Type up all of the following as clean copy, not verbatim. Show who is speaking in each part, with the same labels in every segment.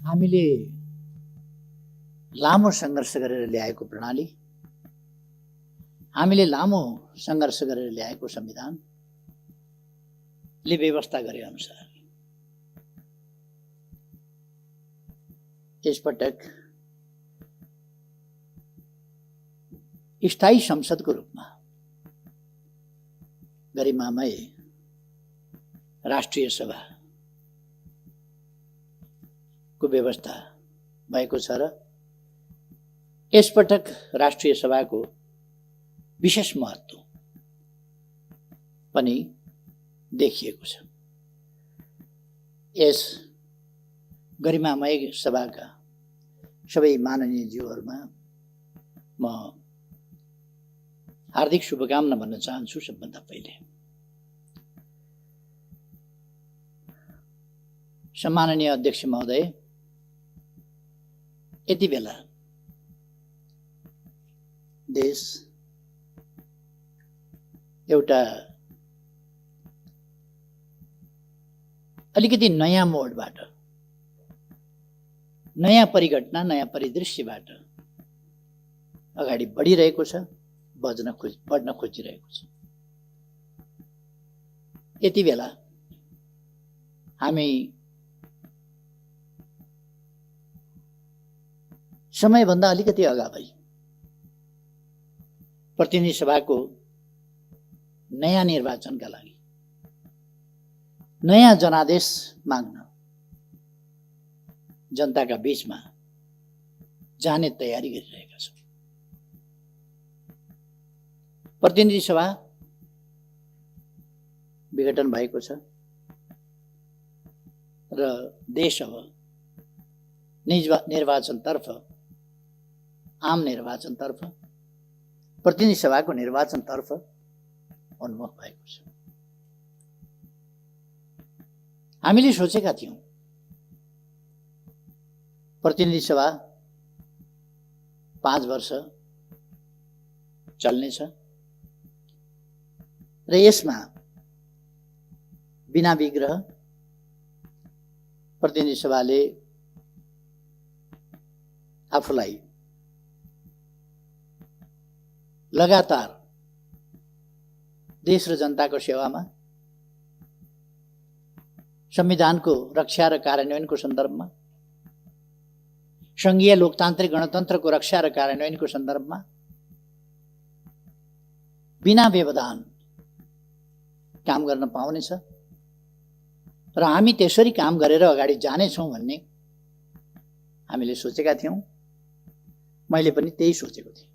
Speaker 1: हामीले लामो सङ्घर्ष गरेर ल्याएको प्रणाली, हामीले लामो सङ्घर्ष गरेर ल्याएको संविधानले व्यवस्था गरे अनुसार यसपटक स्थायी संसदको रूपमा गरिमामय राष्ट्रिय सभाको व्यवस्था भएको छ र यसपटक राष्ट्रिय सभाको विशेष महत्त्व पनि देखिएको छ। यस गरिमामय सभाका सबै माननीय ज्यूहरूमा म हार्दिक शुभकामना भन्न चाहन्छु। सबभन्दा पहिले सम्माननीय अध्यक्ष महोदय, यति बेला देश एउटा अलिकति नयाँ मोडबाट, नयाँ परिघटना, नयाँ परिदृश्यबाट अगाडि बढिरहेको छ, बढ्न खोजिरहेको छ। यति बेला हामी समयभन्दा अलिकति अगावै प्रतिनिधि सभाको नयाँ निर्वाचनका लागि नयाँ जनादेश माग्न जनताका बीचमा जाने तयारी गरिरहेका छौँ। प्रतिनिधि सभा विघटन भएको छ र देश अब निर्वाचनतर्फ, आम निर्वाचनतर्फ, प्रतिनिधि सभाको निर्वाचनतर्फ उन्मुख भएको छ। हामीले सोचेका थियौँ प्रतिनिधि सभा 5 वर्ष चल्नेछ र यसमा बिना विग्रह प्रतिनिधि सभाले आफूलाई लगातार देश र जनताको सेवामा, संविधानको रक्षा र कार्यान्वयनको सन्दर्भमा, संघीय लोकतान्त्रिक गणतन्त्रको रक्षा र कार्यान्वयनको सन्दर्भमा बिना व्यवधान काम गर्न पाउनेछ र हामी त्यसरी काम गरेर अगाडि जानेछौँ भन्ने हामीले सोचेका थियौँ। मैले पनि त्यही सोचेको थिएँ।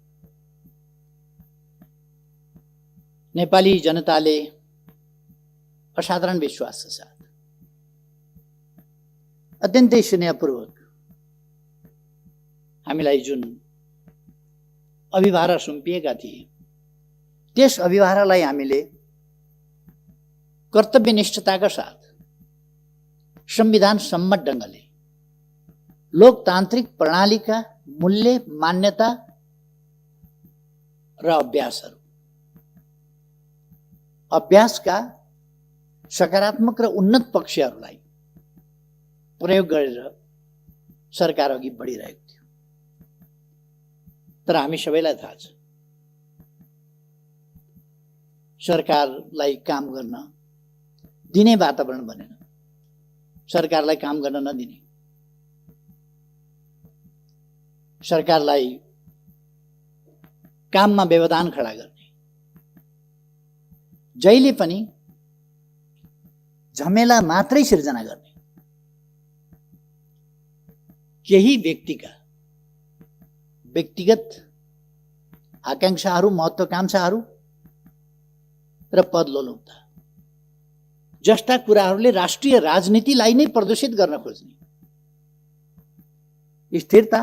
Speaker 1: नेपाली जनताले असाधारण विश्वासका साथ, अत्यन्तै स्नेहपूर्वक हामीलाई जुन अभिभारा सुम्पिएका थिए, त्यस अभिभारालाई हामीले कर्तव्यनिष्ठताका साथ संविधान सम्मत ढङ्गले लोकतान्त्रिक प्रणालीका मूल्य, मान्यता र अभ्यासका सकारात्मक र उन्नत पक्षहरूलाई प्रयोग गरेर सरकार अघि बढिरहेको थियो। तर हामी सबैलाई थाहा छ, सरकारलाई काम गर्न दिने वातावरण बनेन। सरकारलाई काम गर्न नदिने, सरकारलाई काममा व्यवधान खडा गर्ने, जहिले पनि झमेला मात्रै सिर्जना गर्ने, केही व्यक्तिका व्यक्तिगत आकांक्षाहरू, महत्त्वाकांक्षाहरू र पदलोलुपता जस्ता कुराहरूले राष्ट्रिय राजनीतिलाई नै प्रदूषित गर्न खोज्ने, स्थिरता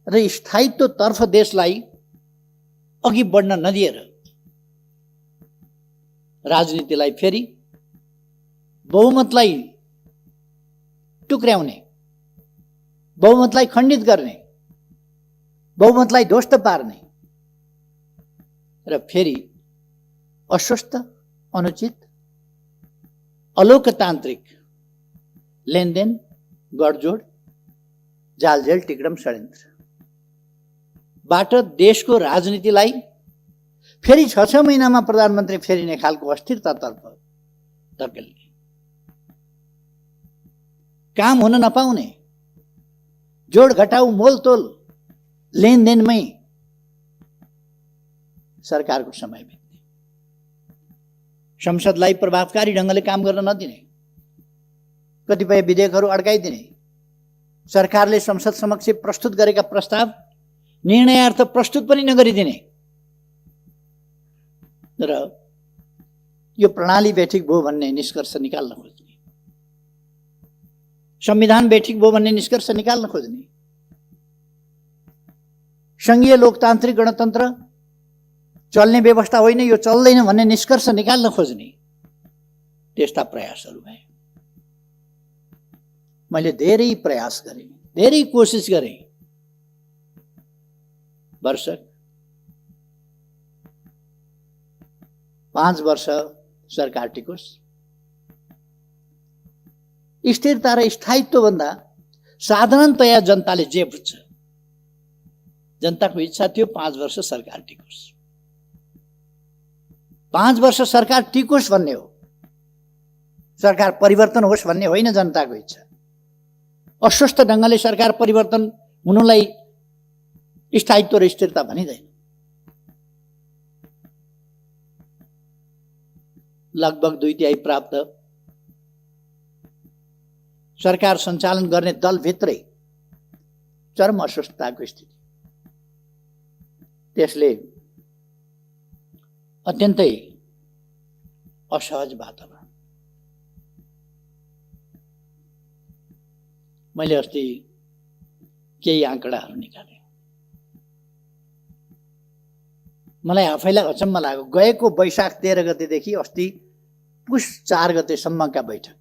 Speaker 1: र स्थायित्वतर्फ देशलाई अघि बढ्न नदिएर राजनीतिलाई फेरि बहुमतलाई टुक्र्याउने, बहुमतलाई खण्डित गर्ने, बहुमतलाई ध्वस्त पार्ने र फेरि अस्वस्थ, अनुचित, अलोकतान्त्रिक लेनदेन, गठजोड जालझेल टिक्रम षड्यन्त्रबाट देशको राजनीतिलाई फेरि 6 महिनामा प्रधानमन्त्री फेरिने खालको अस्थिरतातर्फ धकेल्ने, काम हुन नपाउने, जोड घटाउ मोलतोल लेनदेनमै सरकारको समय बित्ने, संसदलाई प्रभावकारी ढङ्गले काम गर्न नदिने, कतिपय विधेयकहरू अड्काइदिने, सरकारले संसद समक्ष प्रस्तुत गरेका प्रस्ताव निर्णयार्थ प्रस्तुत पनि नगरिदिने र यो प्रणाली बेठिक भयो भन्ने निष्कर्ष निकाल्न खोज्ने, संविधान बेठिक भयो भन्ने निष्कर्ष निकाल्न खोज्ने, संघीय लोकतान्त्रिक गणतन्त्र चल्ने व्यवस्था होइन, यो चल्दैन भन्ने निष्कर्ष निकाल्न खोज्ने त्यस्ता प्रयासहरू भए। मैले धेरै प्रयास गरेँ, धेरै कोसिस गरेँ। वर्ष 5 वर्ष सरकार टिकोस्। स्थिरता र स्थायित्व भन्दा साधारणतया जनताले जे बुझ्छ, जनताको इच्छा थियो 5 वर्ष सरकार टिकोस्। 5 वर्ष सरकार टिकोस् भन्ने हो, सरकार परिवर्तन होस् भन्ने होइन जनताको इच्छा। अस्वस्थ ढङ्गले सरकार परिवर्तन हुनुलाई स्थायित्व र स्थिरता भनिँदैन। लगभग 2/3 प्राप्त सरकार सञ्चालन गर्ने दलभित्रै चरम अस्वस्थताको स्थिति, त्यसले अत्यन्तै असहज वातावरण। मैले अस्ति केही आँकडाहरू निकालेँ, मलाई आफैलाई अचम्म लाग्यो। गएको वैशाख 13 गतेदेखि अस्ति पुष 4 गतेसम्मका बैठक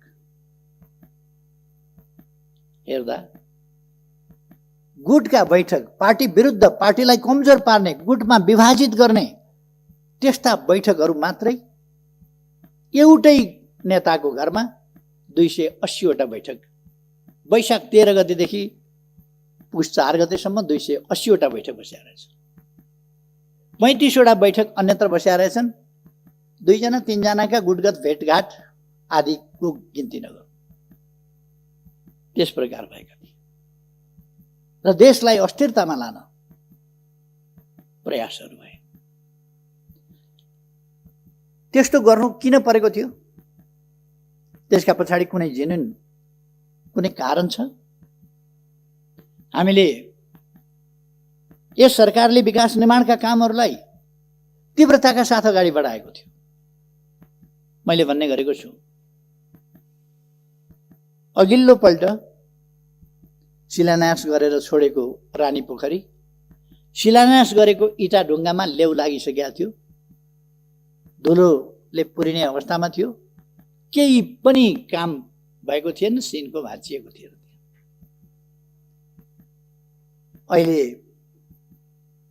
Speaker 1: हेर्दा गुटका बैठक, पार्टी विरुद्ध पार्टीलाई कमजोर पार्ने, गुटमा विभाजित गर्ने त्यस्ता बैठकहरू मात्रै एउटै नेताको घरमा 280 वटा बैठक, वैशाख 13 गतेदेखि पुष 4 गतेसम्म 280 वटा बैठक बसेका रहेछन्। 35 वटा बैठक अन्यत्र बसेका रहेछन्। 2 जना 3 जनाका गुटगत भेटघाट आदिको गिन्ती नगरौँ, त्यस प्रकार भएका थिए र देशलाई अस्थिरतामा लान प्रयासहरू भए। त्यस्तो गर्नु किन परेको थियो? त्यसका पछाडि कुनै जेन्युन कुनै कारण छ? हामीले यस सरकारले विकास निर्माणका कामहरूलाई तीव्रताका साथ अगाडि बढाएको थियो। मैले भन्ने गरेको छु, अघिल्लो पल्ट शिलान्यास गरेर छोडेको रानी पोखरी शिलान्यास गरेको इटा ढुङ्गामा लेउ लागिसकेका थियो, धुलोले पुरिने अवस्थामा थियो, केही पनि काम भएको थिएन, सिनको भाँचिएको थियो। अहिले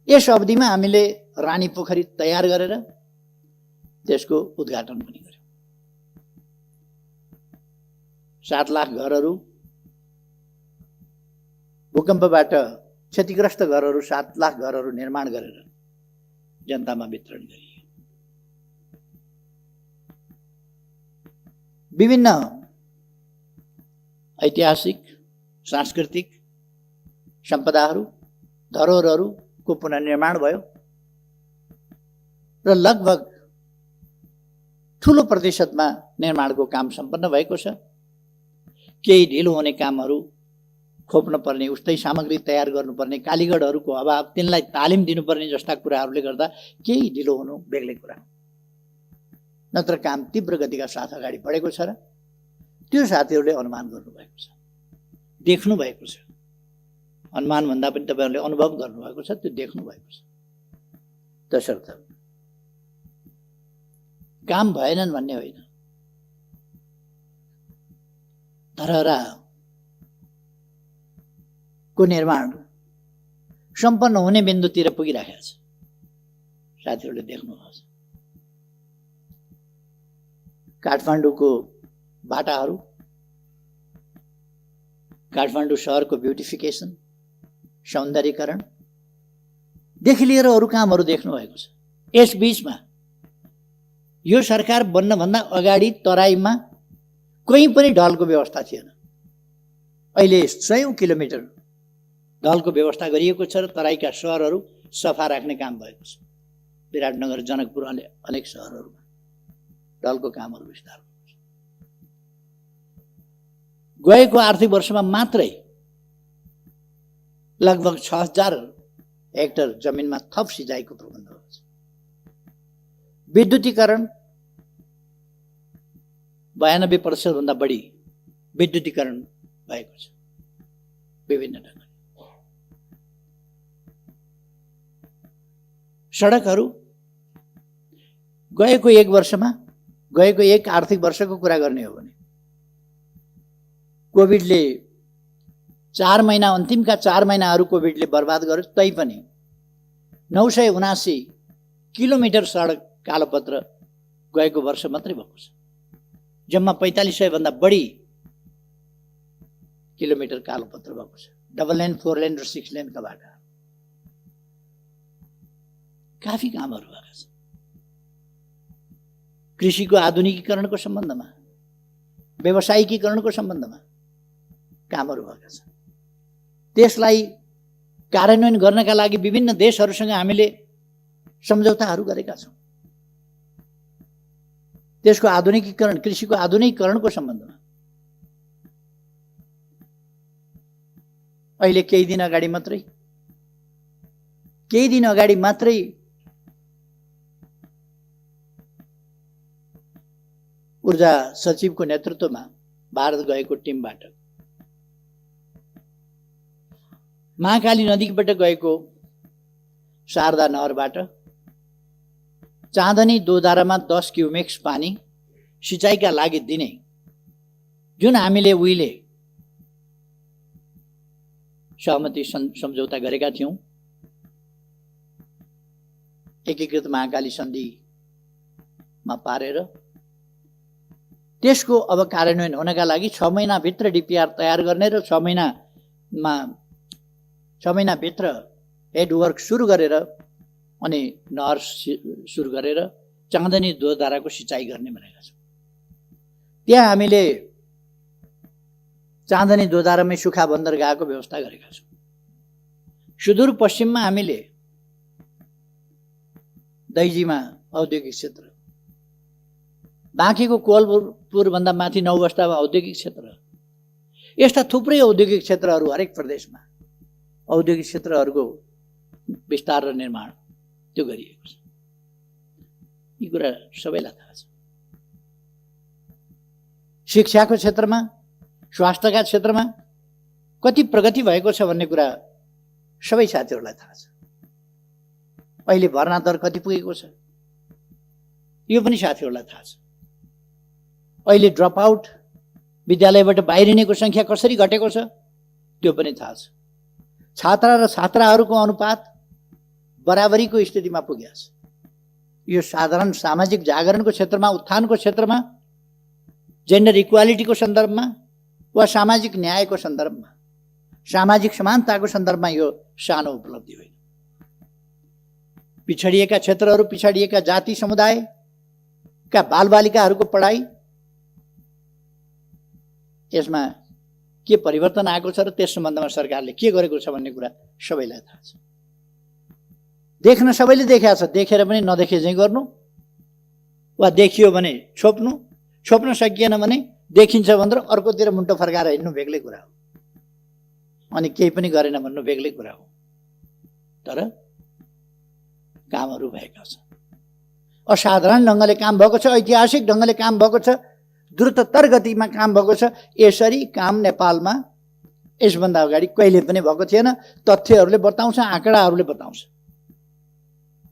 Speaker 1: यस अवधिमा हामीले रानी पोखरी तयार गरेर त्यसको उद्घाटन पनि गर्यौं। 7 लाख घरहरू, भूकम्पबाट क्षतिग्रस्त घरहरू, 7 लाख घरहरू निर्माण गरेर जनतामा वितरण गरियो। विभिन्न ऐतिहासिक, सांस्कृतिक सम्पदाहरू, धरोहरहरूको पुनर्निर्माण भयो र लगभग ठुलो प्रतिशतमा निर्माणको काम सम्पन्न भएको छ। केही ढिलो हुने कामहरू खोप्न पर्ने, उस्तै सामग्री तयार गर्नुपर्ने, कालीगढहरूको अभाव, तिनलाई तालिम दिनुपर्ने जस्ता कुराहरूले गर्दा केही ढिलो हुनु बेग्लै कुरा, नत्र काम तीव्र गतिका साथ अगाडि बढेको छ र त्यो साथीहरूले अनुमान गर्नुभएको छ, देख्नु भएको छ। अनुमान भन्दा पनि तपाईहरुले अनुभव गर्नुभएको छ, त्यो देख्नु भएको छ। त्यसर्थ काम भएनन् भन्ने होइन, धरहराको निर्माण सम्पन्न हुने बिन्दुतिर पुगिरहेको छ, साथीहरूले देख्नुभएको छ। काठमाडौँको बाटाहरू काठमाडौँ शहरको ब्युटिफिकेसन, सौन्दर्यीकरणदेखि लिएर अरू कामहरू देख्नुभएको छ। यस बीचमा यो सरकार बन्नभन्दा अगाडि तराईमा कहीँ पनि ढलको व्यवस्था थिएन। अहिले 100 किलोमिटर ढलको व्यवस्था गरिएको छ र तराईका सहरहरू सफा राख्ने काम भएको छ। विराटनगर, जनकपुर, अनेक सहरहरूमा ढलको कामहरू विस्तार भएको छ। गएको आर्थिक वर्षमा मात्रै लगभग 6000 हेक्टर जमिनमा थप सिँचाइको प्रबन्ध भएको छ। विद्युतीकरण 92% भन्दा बढी विद्युतीकरण भएको छ विभिन्न ढङ्गले। सडकहरू गएको एक आर्थिक वर्षको कुरा गर्ने हो भने कोभिडले 4 महिना, अन्तिमका 4 महिनाहरू कोभिडले बर्बाद गर्यो, तैपनि 979 किलोमिटर सडक कालोपत्र गएको वर्ष मात्रै भएको छ। जम्मा 4500 भन्दा बढी किलोमिटर कालोपत्र भएको छ। 4 लेन, 4 लेन र 6 लेनका बाटा काफी कामहरू भएका छन्। कृषिको आधुनिकीकरणको सम्बन्धमा, व्यावसायिकीकरणको सम्बन्धमा कामहरू भएका छन्। त्यसलाई कार्यान्वयन गर्नका लागि विभिन्न देशहरूसँग हामीले सम्झौताहरू गरेका छौँ। त्यसको आधुनिकीकरण, कृषिको आधुनिकीकरणको सम्बन्धमा अहिले केही दिन अगाडि मात्रै ऊर्जा सचिवको नेतृत्वमा भारत गएको टिमबाट महाकाली नदीबाट गएको शारदा नहरबाट चाँदनी दोधारामा 10 क्युमेक्स पानी सिँचाइका लागि दिने जुन हामीले उहिले सहमति सम्झौता गरेका थियौँ, एकीकृत महाकाली सन्धिमा पारेर त्यसको अब कार्यान्वयन हुनका लागि 6 महिनाभित्र डिपिआर तयार गर्ने र 6 महिनाभित्र हेडवर्क सुरु गरेर अनि नहर सुरु गरेर चाँदनी दोधाराको सिँचाइ गर्ने भनेका छौँ। त्यहाँ हामीले चाँदनी दोधारामै सुखा बन्दरगाहको व्यवस्था गरेका छौँ। सुदूरपश्चिममा हामीले दैजीमा औद्योगिक क्षेत्र, बाँकीको कोवलपुर भन्दा माथि 9 बस्तामा औद्योगिक क्षेत्र, यस्ता थुप्रै औद्योगिक क्षेत्रहरू हरेक प्रदेशमा औद्योगिक क्षेत्रहरूको विस्तार र निर्माण त्यो गरिएको छ। यी कुरा सबैलाई थाहा छ। शिक्षाको क्षेत्रमा, स्वास्थ्यका क्षेत्रमा कति प्रगति भएको छ भन्ने कुरा सबै साथीहरूलाई थाहा छ। अहिले भर्ना दर कति पुगेको छ यो पनि साथीहरूलाई थाहा छ। अहिले ड्रप आउट, विद्यालयबाट बाहिरिनेको सङ्ख्या कसरी घटेको छ त्यो पनि थाहा छ। छात्रा र छात्राहरूको अनुपात बराबरीको स्थितिमा पुगेको छ। यो साधारण सामाजिक जागरणको क्षेत्रमा, उत्थानको क्षेत्रमा, जेन्डर इक्वालिटीको सन्दर्भमा वा सामाजिक न्यायको सन्दर्भमा, सामाजिक समानताको सन्दर्भमा यो सानो उपलब्धि होइन। पिछडिएका क्षेत्रहरू, पिछडिएका जाति समुदायका बालबालिकाहरूको पढाइ, यसमा के परिवर्तन आएको छ र त्यस सम्बन्धमा सरकारले के गरेको छ भन्ने कुरा सबैलाई थाहा छ। देख्न सबैले देखेको छ, देखेर पनि नदेखे चाहिँ गर्नु वा देखियो भने छोप्न सकिएन भने देखिन्छ भनेर अर्कोतिर मुन्टो फर्काएर हिँड्नु बेग्लै कुरा हो, अनि केही पनि गरेन भन्नु बेग्लै कुरा हो। तर कामहरू भएका छन्, असाधारण ढङ्गले काम भएको छ, ऐतिहासिक ढङ्गले काम भएको छ, द्रुततर गतिमा काम भएको छ। यसरी काम नेपालमा यसभन्दा अगाडि कहिले पनि भएको थिएन। तथ्यहरूले बताउँछ, आँकडाहरूले बताउँछ,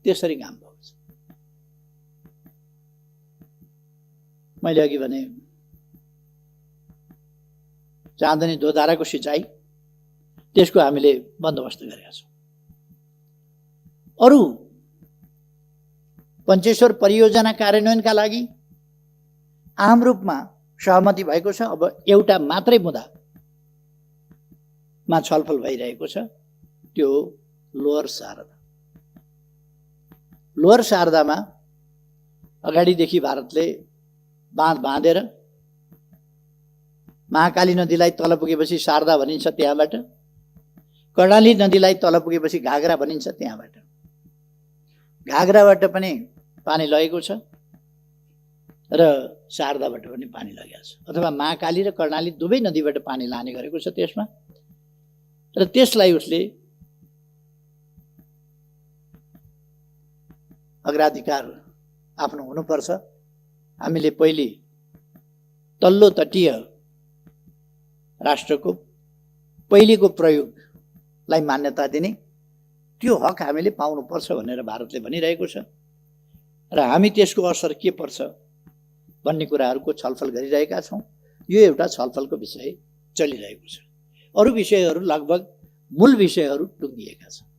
Speaker 1: त्यसरी काम भएको छ। मैले अघि भने चाँदनी दोधाराको सिँचाइ, त्यसको हामीले बन्दोबस्त गरेका छौँ। अरू पञ्चेश्वर परियोजना कार्यान्वयनका लागि आम रूपमा सहमति भएको छ। अब एउटा मात्रै मुद्दा मा छलफल भइरहेको छ त्यो लोअर शारदा। लोअर शारदामा अगाडिदेखि भारतले बाँध बाँधेर महाकाली नदीलाई तल पुगेपछि शारदा भनिन्छ, त्यहाँबाट कर्णाली नदीलाई तल पुगेपछि घागरा भनिन्छ, त्यहाँबाट घागराबाट पनि पानी लगेको छ र शारदाबाट पनि पानी लगेको छ, अथवा महाकाली र कर्णाली दुवै नदीबाट पानी लाने गरेको छ त्यसमा। र त्यसलाई उसले अग्राधिकार आफ्नो हुनुपर्छ। हामीले पहिले तल्लो तटीय राष्ट्रको पहिलेको प्रयोगलाई मान्यता दिने त्यो हक हामीले पाउनुपर्छ भनेर भारतले भनिरहेको छ र हामी त्यसको असर के पर्छ भन्ने कुराहरूको छलफल गरिरहेका छौँ। यो एउटा छलफलको विषय चलिरहेको छ। अरू विषयहरू लगभग मूल विषयहरू टुङ्गिएका छन्।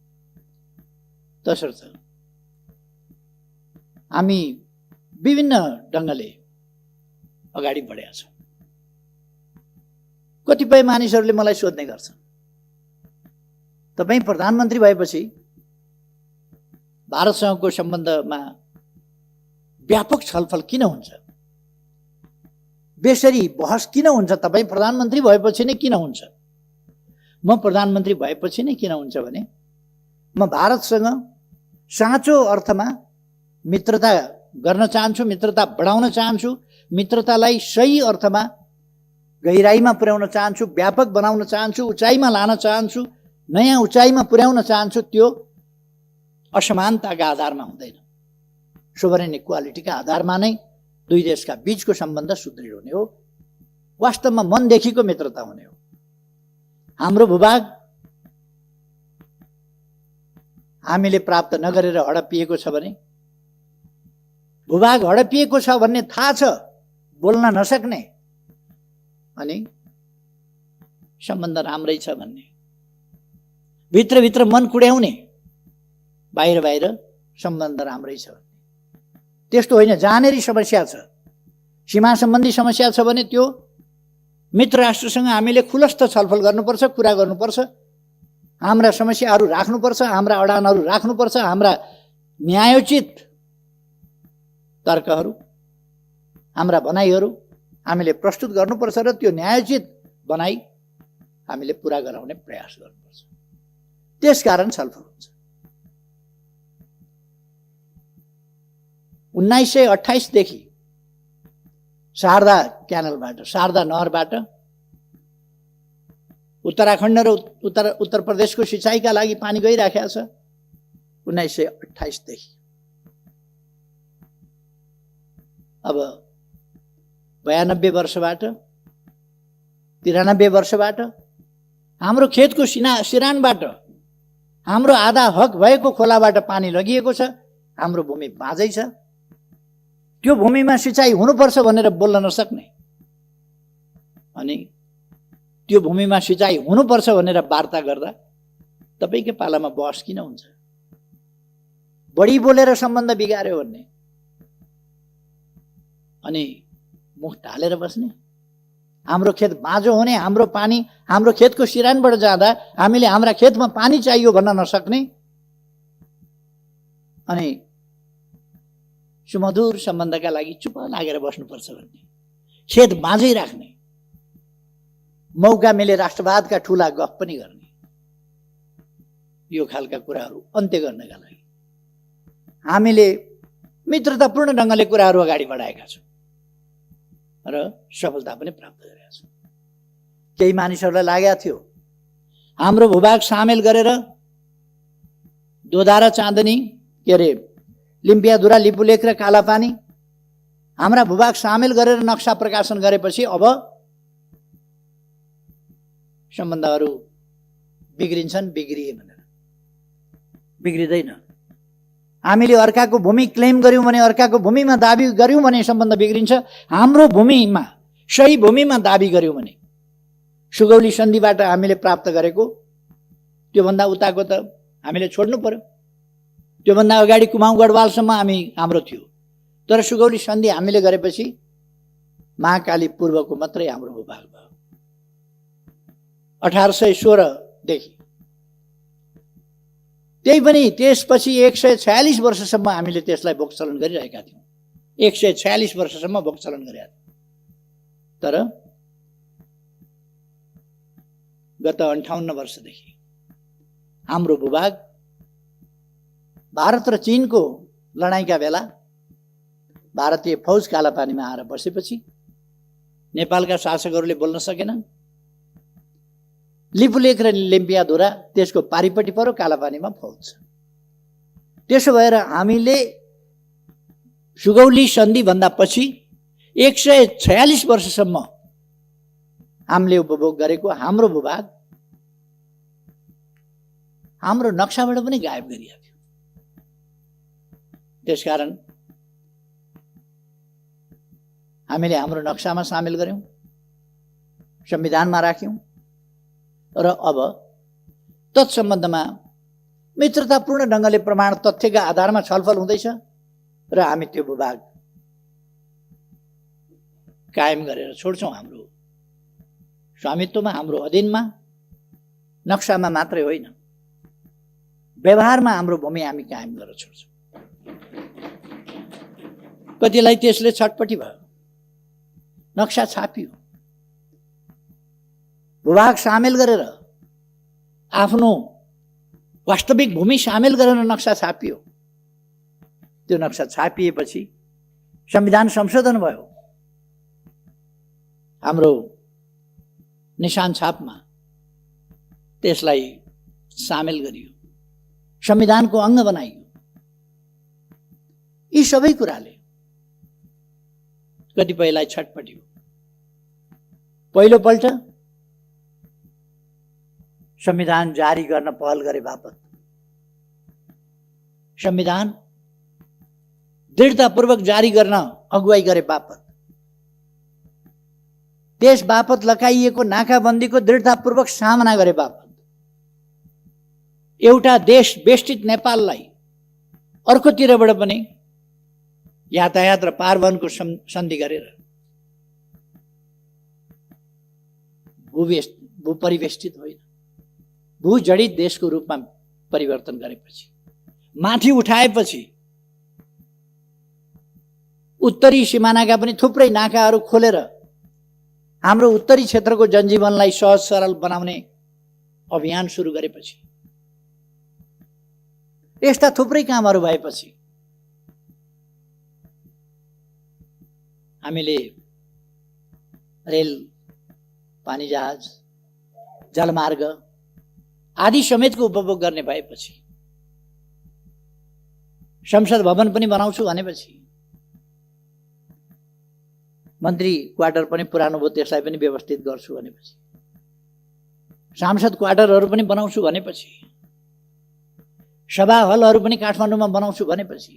Speaker 1: तसर्थ हामी विभिन्न ढङ्गले अगाडि बढेका छौँ। कतिपय मानिसहरूले मलाई सोध्ने गर्छन्, तपाईँ प्रधानमन्त्री भएपछि भारतसँगको सम्बन्धमा व्यापक छलफल किन हुन्छ, बेसरी बहस किन हुन्छ, तपाईँ प्रधानमन्त्री भएपछि नै किन हुन्छ? म प्रधानमन्त्री भएपछि नै किन हुन्छ भने म भारतसँग साँचो अर्थमा मित्रता गर्न चाहन्छु, मित्रता बढाउन चाहन्छु, मित्रतालाई सही अर्थमा गहिराईमा पुर्याउन चाहन्छु, व्यापक बनाउन चाहन्छु, उचाइमा लान चाहन्छु, नयाँ उचाइमा पुर्याउन चाहन्छु। त्यो असमानताका आधारमा हुँदैन, सोभरेन इक्वालिटीका आधारमा नै दुई देशका बीचको सम्बन्ध सुदृढ हुने हो, वास्तवमा मनदेखिको मित्रता हुने हो। हाम्रो भूभाग हामीले प्राप्त नगरेर हडपिएको छ भने, भूभाग हडपिएको छ भन्ने थाहा छ, बोल्न नसक्ने, अनि सम्बन्ध राम्रै छ भन्ने, भित्रभित्र मन कुड्याउने, बाहिर बाहिर सम्बन्ध राम्रै छ भन्ने, त्यस्तो होइन। जहाँनेरि समस्या छ, सीमा सम्बन्धी समस्या छ भने त्यो मित्र राष्ट्रसँग हामीले खुलस्त छलफल गर्नुपर्छ, कुरा गर्नुपर्छ, हाम्रा समस्याहरू राख्नुपर्छ, हाम्रा अडानहरू राख्नुपर्छ, हाम्रा न्यायोचित तर्कहरू, हाम्रा भनाइहरू हामीले प्रस्तुत गर्नुपर्छ र त्यो न्यायोचित भनाइ हामीले पुरा गराउने प्रयास गर्नुपर्छ। त्यसकारण छलफल हुन्छ। 1928 देखि शारदा क्यानलबाट, शारदा नहरबाट उत्तराखण्ड र उत्तर प्रदेशको सिँचाइका लागि पानी गइराखेको छ 1928 देखि। अब 92 वर्षबाट 93 वर्षबाट हाम्रो खेतको सिरानबाट हाम्रो आधा हक भएको खोलाबाट पानी लगिएको छ। हाम्रो भूमि बाँझै छ, त्यो भूमिमा सिँचाइ हुनुपर्छ भनेर बोल्न नसक्ने, अनि त्यो भूमिमा सिँचाइ हुनुपर्छ भनेर वार्ता गर्दा तपाईँकै पालामा बहस किन हुन्छ? बढी बोलेर सम्बन्ध बिगार्यो भन्ने, अनि मुख ढालेर बस्ने, हाम्रो खेत बाँझो हुने, हाम्रो पानी हाम्रो खेतको सिरानबाट जाँदा हामीले हाम्रा खेतमा पानी चाहियो भन्न नसक्ने, अनि सुमधुर सम्बन्धका लागि चुप लागेर बस्नुपर्छ भन्ने, खेत बाँझै राख्ने, मौका मिले राष्ट्रवादका ठुला गफ पनि गर्ने, यो खालका कुराहरू अन्त्य गर्नका लागि हामीले मित्रतापूर्ण ढङ्गले कुराहरू अगाडि बढाएका छौँ र सफलता पनि प्राप्त गरेका छौँ। केही मानिसहरूलाई लागेको थियो हाम्रो भूभाग सामेल गरेर दोधारा चाँदनी, के अरे लिम्पियाधुरा, लिपुलेख र कालापानी हाम्रा भूभाग सामेल गरेर नक्सा प्रकाशन गरेपछि अब सम्बन्धहरू बिग्रिन्छन्, बिग्रिए भनेर बिग्रिँदैन। हामीले अर्काको भूमि क्लेम गर्यौँ भने, अर्काको भूमिमा दाबी गर्यौँ भने सम्बन्ध बिग्रिन्छ। हाम्रो भूमिमा, सही भूमिमा दाबी गर्यौँ भने, सुगौली सन्धिबाट हामीले प्राप्त गरेको त्योभन्दा उताको त हामीले छोड्नु पर्यो। त्योभन्दा अगाडि कुमाऊँ गढवालसम्म हाम्रो थियो, तर सुगौली सन्धि हामीले गरेपछि महाकाली पूर्वको मात्रै हाम्रो भूभाग भयो। 1816 देखि। त्यही पनि त्यसपछि 146 वर्षसम्म हामीले त्यसलाई बोक्चलन गरिरहेका थियौँ। 146 वर्षसम्म बोक्चलन गरेका थियौँ। तर गत 58 वर्षदेखि हाम्रो भूभाग भारत र चीनको लडाईँका बेला भारतीय फौज कालापानीमा आएर बसेपछि नेपालका शासकहरूले बोल्न सकेनन्। लिपुलेख र लेम्पियाधुरा त्यसको पारिपट्टि पर्यो, कालापानीमा फौज छ। त्यसो भएर हामीले सुगौली सन्धि भन्दा पछि 146 वर्षसम्म हामीले उपभोग गरेको हाम्रो भूभाग हाम्रो नक्साबाट पनि गायब गरिएको थियो। त्यसकारण हामीले हाम्रो नक्सामा सामेल गर्यौं, संविधानमा राख्यौं र अब तत्सम्बन्धमा मित्रतापूर्ण ढङ्गले प्रमाण तथ्यका आधारमा छलफल हुँदैछ र हामी त्यो भूभाग कायम गरेर छोड्छौं। हाम्रो स्वामित्वमा, हाम्रो अधीनमा, नक्सामा मात्रै होइन, व्यवहारमा हाम्रो भूमि हामी कायम गरेर छोड्छौं। कतिलाई त्यसले छटपटी भयो, नक्सा छापियो, भूभाग सामेल गरेर आफ्नो वास्तविक भूमि सामेल गरेर नक्सा छापियो। त्यो नक्सा छापिएपछि संविधान संशोधन भयो। हाम्रो निशान छापमा त्यसलाई सामेल गरियो, संविधानको अङ्ग बनाइयो। यी सबै कुराले कतिपयलाई छटपट्यो। पहिलोपल्ट संविधान जारी गर्न पहल गरे बापत, संविधान दृढतापूर्वक जारी गर्न अगुवाई गरे बापत, त्यस बापत लगाइएको नाकाबन्दीको दृढतापूर्वक सामना गरे बापत, एउटा देश बेष्टित नेपाललाई अर्कोतिरबाट पनि यातायात र पारवहनको सन्धि गरेर भूपरिवेष्टित होइन, भूजडित देशको रूपमा परिवर्तन गरेपछि, माथि उठाएपछि, उत्तरी सिमानाका पनि थुप्रै नाकाहरू खोलेर हाम्रो उत्तरी क्षेत्रको जनजीवनलाई सहज सरल बनाउने अभियान सुरु गरेपछि, यस्ता थुप्रै कामहरू भएपछि हामीले रेल, पानी जहाज, जलमार्ग आदि समेतको उपभोग गर्ने भएपछि, संसद भवन पनि बनाउँछु भनेपछि, मन्त्री क्वार्टर पनि पुरानो भयो त्यसलाई पनि व्यवस्थित गर्छु भनेपछि, सांसद क्वार्टरहरू पनि बनाउँछु भनेपछि, सभा हलहरू पनि काठमाडौँमा बनाउँछु भनेपछि,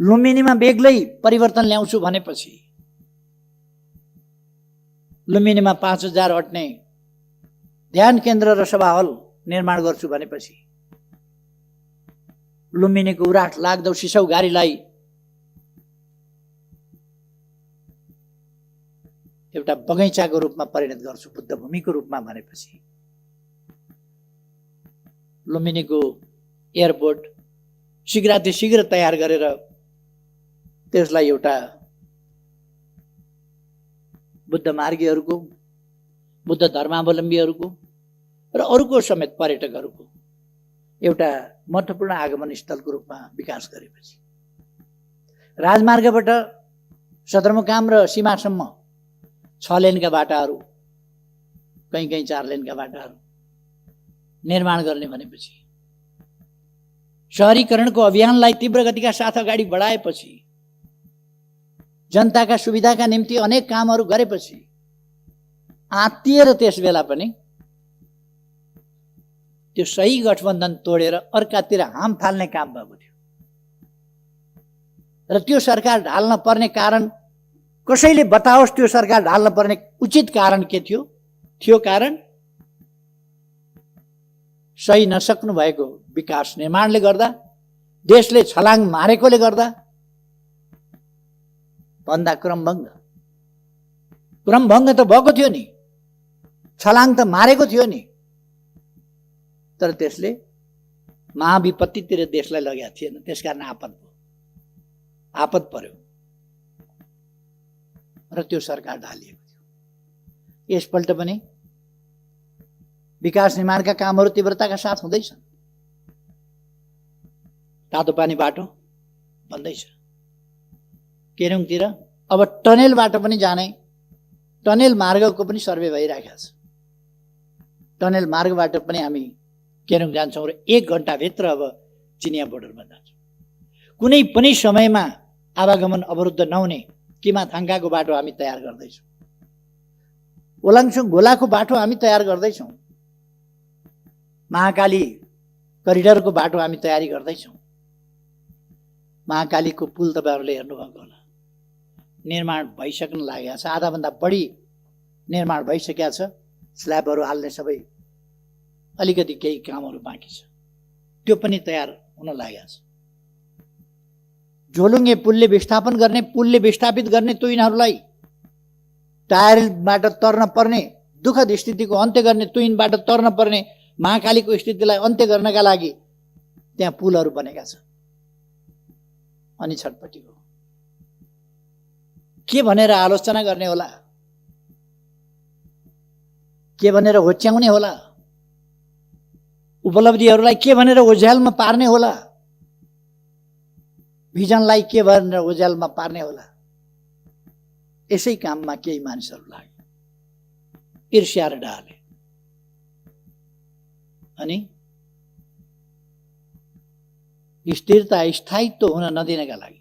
Speaker 1: लुम्बिनीमा बेग्लै परिवर्तन ल्याउँछु भनेपछि, लुम्बिनीमा 5000 अट्ने ध्यान केन्द्र र सभा हल निर्माण गर्छु भनेपछि, लुम्बिनीको उराट लाग्दो सिसौ गारीलाई एउटा बगैँचाको रूपमा परिणत गर्छु, बुद्ध भूमिको रूपमा भनेपछि, लुम्बिनीको एयरपोर्ट शीघ्र तयार गरेर त्यसलाई एउटा बुद्ध मार्गीहरूको, बुद्ध धर्मावलम्बीहरूको र अरूको समेत पर्यटकहरूको एउटा महत्त्वपूर्ण आगमन स्थलको रूपमा विकास गरेपछि, राजमार्गबाट सदरमुकाम र सीमासम्म 6 लेनका बाटाहरू, कहीँ 4 लेनका बाटाहरू निर्माण गर्ने भनेपछि, शहरीकरणको अभियानलाई तीव्र गतिका साथ अगाडि बढाएपछि, जनताका सुविधाका निम्ति अनेक कामहरू गरेपछि, आत्तिएर त्यस बेला पनि त्यो सही गठबन्धन तोडेर अर्कातिर हाम फाल्ने काम भएको थियो र त्यो सरकार ढाल्न पर्ने कारण कसैले बताओस्। त्यो सरकार ढाल्न पर्ने उचित कारण के थियो? थियो कारण सही नसक्नु भएको विकास निर्माणले गर्दा, देशले छलाङ मारेकोले गर्दा भन्दा क्रमभङ्ग त भएको थियो नि, छलाङ त मारेको थियो नि, तर त्यसले महाविपत्तितिर देशलाई लगेका थिएन, त्यसकारण आपद पर्यो र त्यो सरकार ढालिएको थियो। यसपल्ट पनि विकास निर्माणका कामहरू तीव्रताका साथ हुँदैछन्। तातो पानी बाटो बन्दैछ केरुङतिर, अब टनेल बाटो पनि जाने, टनेल मार्गको पनि सर्वे भइरहेको छ। टनेल मार्गबाट पनि हामी केरुङ जान्छौँ र 1 घण्टाभित्र अब चिनिया बोर्डरमा जान्छौँ। कुनै पनि समयमा आवागमन अवरुद्ध नहुने किमाथाङ्काको बाटो हामी तयार गर्दैछौँ। ओलाङचुङ घोलाको बाटो हामी तयार गर्दैछौँ। महाकाली करिडरको बाटो हामी तयारी गर्दैछौँ। महाकालीको पुल तपाईँहरूले हेर्नुभएको होला, निर्माण भइसक्न लागेको छ, आधाभन्दा बढी निर्माण भइसकेको छ। स्ल्याबहरू हाल्ने सबै अलिकति केही कामहरू बाँकी छ, त्यो पनि तयार हुन लागेको छ। झोलुङ्गे पुलले विस्थापित गर्ने तुइनहरूलाई टायरबाट तर्न पर्ने, दुःखद स्थितिको अन्त्य गर्ने, तुइनबाट तर्न पर्ने महाकालीको स्थितिलाई अन्त्य गर्नका लागि त्यहाँ पुलहरू बनेका छन्। अनि छटपट्टिको के भनेर आलोचना गर्ने होला, के भनेर होच्याउने होला, उपलब्धिहरूलाई के भनेर ओझ्यालमा पार्ने होला, भिजनलाई के भनेर ओझ्यालमा पार्ने होला। यसै काममा केही मानिसहरू लागे, ईर्ष्या र डाहले। अनि स्थिरता स्थायित्व हुन नदिनका लागि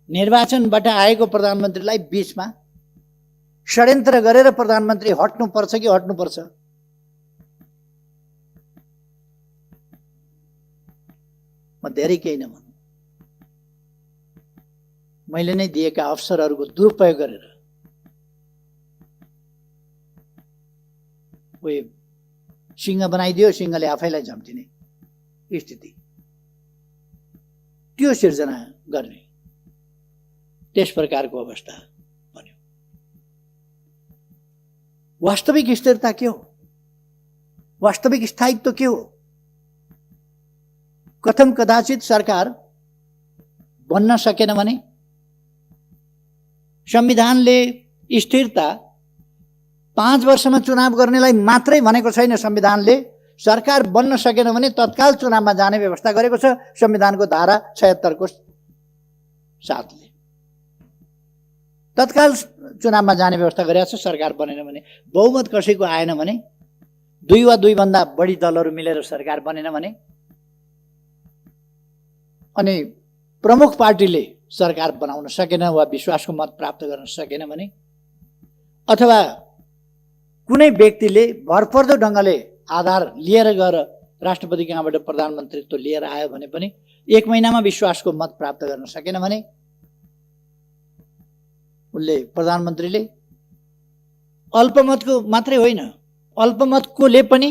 Speaker 1: निर्वाचनबाट आएको प्रधानमन्त्रीलाई बीचमा षड्यन्त्र गरेर प्रधानमन्त्री हट्नुपर्छ कि हट्नुपर्छ, म धेरै केही नभन्नु, मैले नै दिएका अवसरहरूको दुरुपयोग गरेर कोही सिंह बनाइदियो, सिंहले आफैलाई झम्टिने स्थिति, त्यो सिर्जना गर्ने त्यस प्रकारको अवस्था बन्यो। वास्तविक स्थिरता के हो, वास्तविक स्थायित्व के हो? कथम कदाचित सरकार बन्न सकेन भने संविधानले स्थिरता 5 वर्षमा चुनाव गर्नेलाई मात्रै भनेको छैन। संविधानले सरकार बन्न सकेन भने तत्काल चुनावमा जाने व्यवस्था गरेको छ संविधानको धारा 76 को साथले। तत्काल चुनावमा जाने व्यवस्था गरेको छ। सरकार बनेन भने, बहुमत कसैको आएन भने, 2 वा 2 भन्दा बढी दलहरू मिलेर सरकार बनेन भने, अनि प्रमुख पार्टीले सरकार बनाउन सकेन वा विश्वासको मत प्राप्त गर्न सकेन भने, अथवा कुनै व्यक्तिले भरपर्दो ढङ्गले आधार लिएर गएर राष्ट्रपति कहाँबाट प्रधानमन्त्रीत्व लिएर आयो भने पनि 1 महिनामा विश्वासको मत प्राप्त गर्न सकेन भने उसले, प्रधानमन्त्रीले अल्पमतको मात्रै होइन, अल्पमतकोले पनि,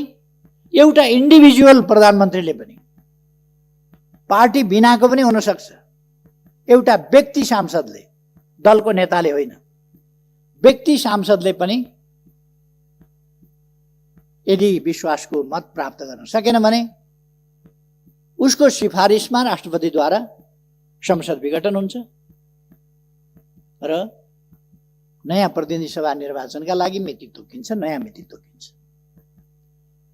Speaker 1: एउटा इन्डिभिजुअल प्रधानमन्त्रीले पनि, पार्टी बिनाको पनि हुन सक्छ, एउटा व्यक्ति सांसदले, दलको नेताले होइन, व्यक्ति सांसदले पनि यदि विश्वासको मत प्राप्त गर्न सकेन भने उसको सिफारिसमा राष्ट्रपतिद्वारा संसद विघटन हुन्छ र नयाँ प्रतिनिधि सभा निर्वाचनका लागि मिति तोकिन्छ, नयाँ मिति तोकिन्छ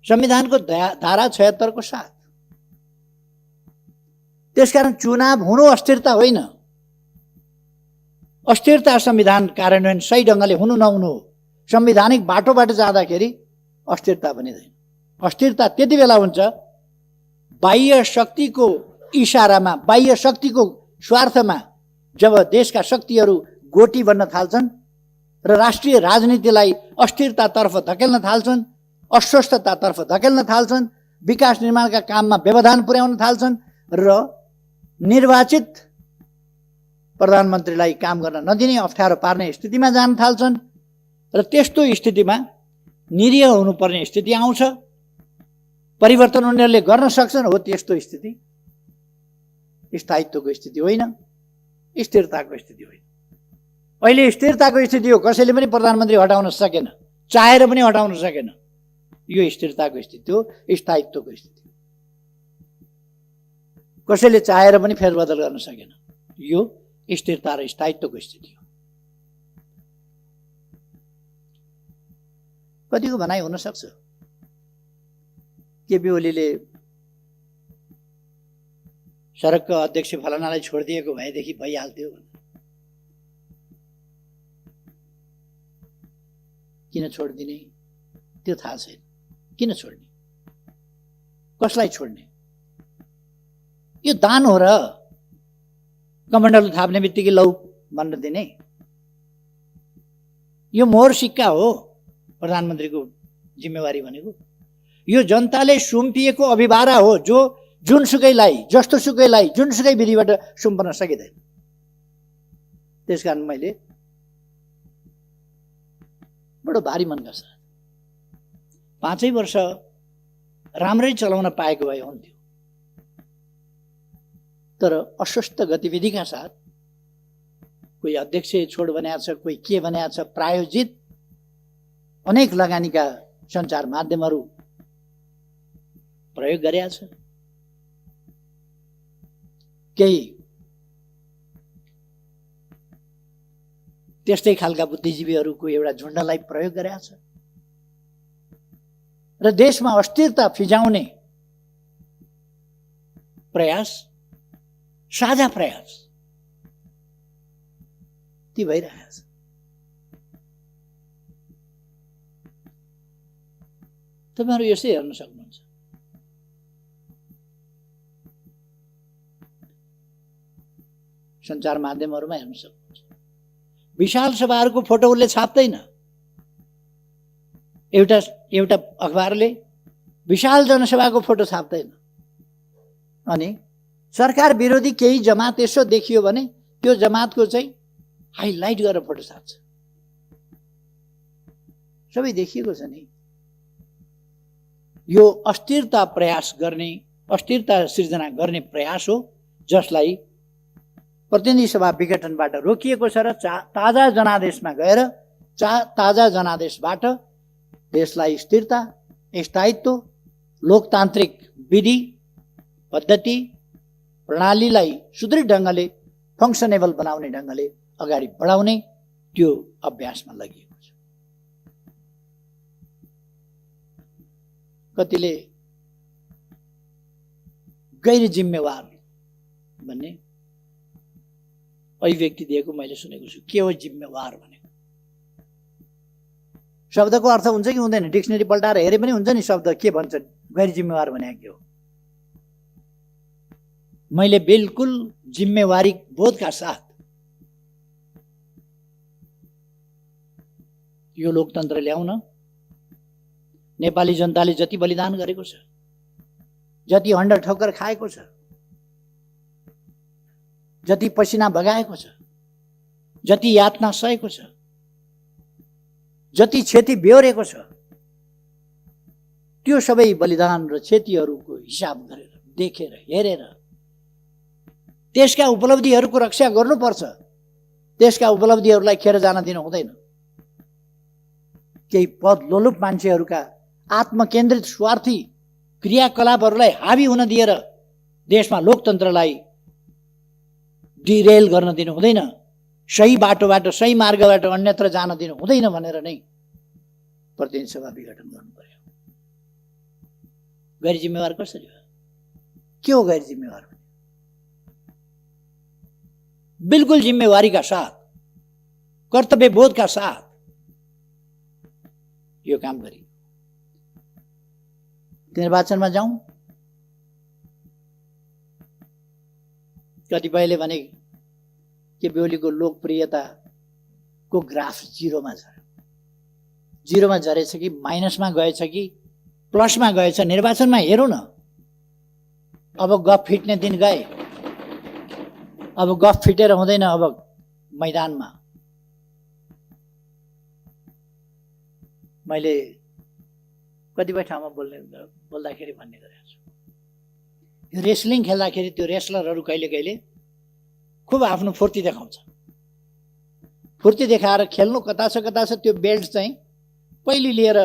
Speaker 1: संविधानको धारा 76 को साथ। त्यसकारण चुनाव हुनु अस्थिरता होइन, अस्थिरता संविधान कार्यान्वयन सही ढङ्गले हुनु नहुनु हो। संवैधानिक बाटोबाट जाँदाखेरि अस्थिरता बनिँदैन। अस्थिरता त्यति बेला हुन्छ बाह्य शक्तिको इशारामा, बाह्य शक्तिको स्वार्थमा, जब देशका शक्तिहरू गोटी बन्न थाल्छन् र राष्ट्रिय राजनीतिलाई अस्थिरतातर्फ धकेल्न थाल्छन्, अस्वस्थतातर्फ धकेल्न थाल्छन्, विकास निर्माणका काममा व्यवधान पुर्याउन थाल्छन् र निर्वाचित प्रधानमन्त्रीलाई काम गर्न नदिने, अप्ठ्यारो पार्ने स्थितिमा जान थाल्छन् र त्यस्तो स्थितिमा निरीह हुनुपर्ने स्थिति आउँछ। परिवर्तन उनीहरूले गर्न सक्छन्, हो त्यस्तो स्थिति स्थायित्वको स्थिति होइन, स्थिरताको स्थिति होइन। अहिले स्थिरताको स्थिति हो, कसैले पनि प्रधानमन्त्री हटाउन सकेन, चाहेर पनि हटाउन सकेन। यो स्थिरताको स्थिति हो, स्थायित्वको स्थिति हो। कसैले चाहेर पनि फेरबदल गर्न सकेन। यो स्थिरता र स्थायित्वको स्थिति हो। कतिको भनाइ हुन सक्छ केपी ओलीले सडकको अध्यक्ष फलानालाई छोडिदिएको भएदेखि भइहाल्थ्यो। किन छोडिदिने त्यो थाहा छैन। किन छोड्ने, कसलाई छोड्ने? यो दान हो र कमण्डल थाप्ने बित्तिकै लौ भन्न दिने? यो मोहर सिक्का हो प्रधानमन्त्रीको जिम्मेवारी भनेको? यो जनताले सुम्पिएको अभिभारा हो जो जुनसुकैलाई, जस्तोसुकैलाई, जुनसुकै विधिबाट सुम्पन सकिँदैन। त्यसकारण मैले बडो भारी मनका साथ 5 वर्ष राम्रै चलाउन पाएको भए हुन्थ्यो। तर अस्वस्थ गतिविधिका साथ कोही अध्यक्ष छोड बनाएको छ, कोही के बनाएको छ, प्रायोजित अनेक लगानीका सञ्चार माध्यमहरू प्रयोग गरेका छ। केही त्यस्तै खालका बुद्धिजीवीहरूको एउटा झुण्डलाई प्रयोग गरेका छ र देशमा अस्थिरता फिजाउने प्रयास, साझा प्रयास ती भइरहेको छ। तपाईहरु यसै हेर्न सक्नुहुन्छ। सञ्चार माध्यमहरुमा हेर्न सक्नुहुन्छ। विशाल सभाहरुको फोटो उसले छाप्दैन। एउटा अखबारले विशाल जनसभाको फोटो छाप्दैन। अनि सरकार विरोधी केही जमात यसो देखियो भने त्यो जमातको चाहिँ हाइलाइट गरेर फोटो छाप्छ। सबै देखिएको छ नि। यो अस्थिरता प्रयास गर्ने, अस्थिरता सिर्जना गर्ने प्रयास हो जसलाई प्रतिनिधि सभा विघटनबाट रोकिएको छ र ताजा जनादेशमा गएर ताजा जनादेशबाट देशलाई स्थिरता, स्थायित्व, लोकतान्त्रिक विधि पद्धति प्रणालीलाई सुदृढ ढङ्गले फङ्सनेबल बनाउने ढङ्गले अगाडि बढाउने त्यो अभ्यासमा लगिएको छ। कतिले गैर जिम्मेवार भन्ने अभिव्यक्ति दिएको मैले सुनेको छु। के हो जिम्मेवार भनेको? शब्दको अर्थ हुन्छ कि हुँदैन? डिक्सनरी पल्टाएर हेरे पनि हुन्छ नि शब्द के भन्छ गैर जिम्मेवार भनेको के हो। मैले बिल्कुल जिम्मेवारी बोधका साथ यो लोकतन्त्र ल्याउन नेपाली जनताले जति बलिदान गरेको छ, जति हण्ड ठोकर खाएको छ, जति पसिना बगाएको छ, जति यातना सहेको छ, जति क्षति बेहोरेको छ, त्यो सबै बलिदान र क्षतिहरूको हिसाब गरेर, देखेर, हेरेर त्यसका उपलब्धिहरूको रक्षा गर्नुपर्छ। त्यसका उपलब्धिहरूलाई खेर जान दिनु हुँदैन। केही पद लोलुप मान्छेहरूका आत्मकेन्द्रित स्वार्थी क्रियाकलापहरूलाई हावी हुन दिएर देशमा लोकतन्त्रलाई डिरेल गर्न दिनु हुँदैन। सही बाटोबाट, सही मार्गबाट अन्यत्र जान दिनु हुँदैन भनेर नै प्रतिनिधि सभा विघटन गर्नु पर्यो। गैर जिम्मेवार कसरी हो? के हो गैर जिम्मेवार? बिल्कुल जिम्मेवारीका साथ, कर्तव्य बोधका साथ यो काम गरी निर्वाचनमा जाउँ। कतिपयले भने केपी ओलीको लोकप्रियताको ग्राफ जिरोमा झर्यो। जिरोमा झरेछ कि माइनसमा गएछ कि प्लसमा गएछ? निर्वाचनमा हेरौँ न। अब गफ फिट्ने दिन गए। अब गफ फिटेर हुँदैन। अब मैदानमा मैले कतिपय ठाउँमा बोल्दाखेरि भन्ने गरेको छु। यो रेस्लिङ खेल्दाखेरि त्यो रेस्लरहरू कहिले कहिले खुब आफ्नो फुर्ती देखाउँछ। फुर्ती देखाएर खेल्नु कता छ त्यो बेल्ट चाहिँ पहिले लिएर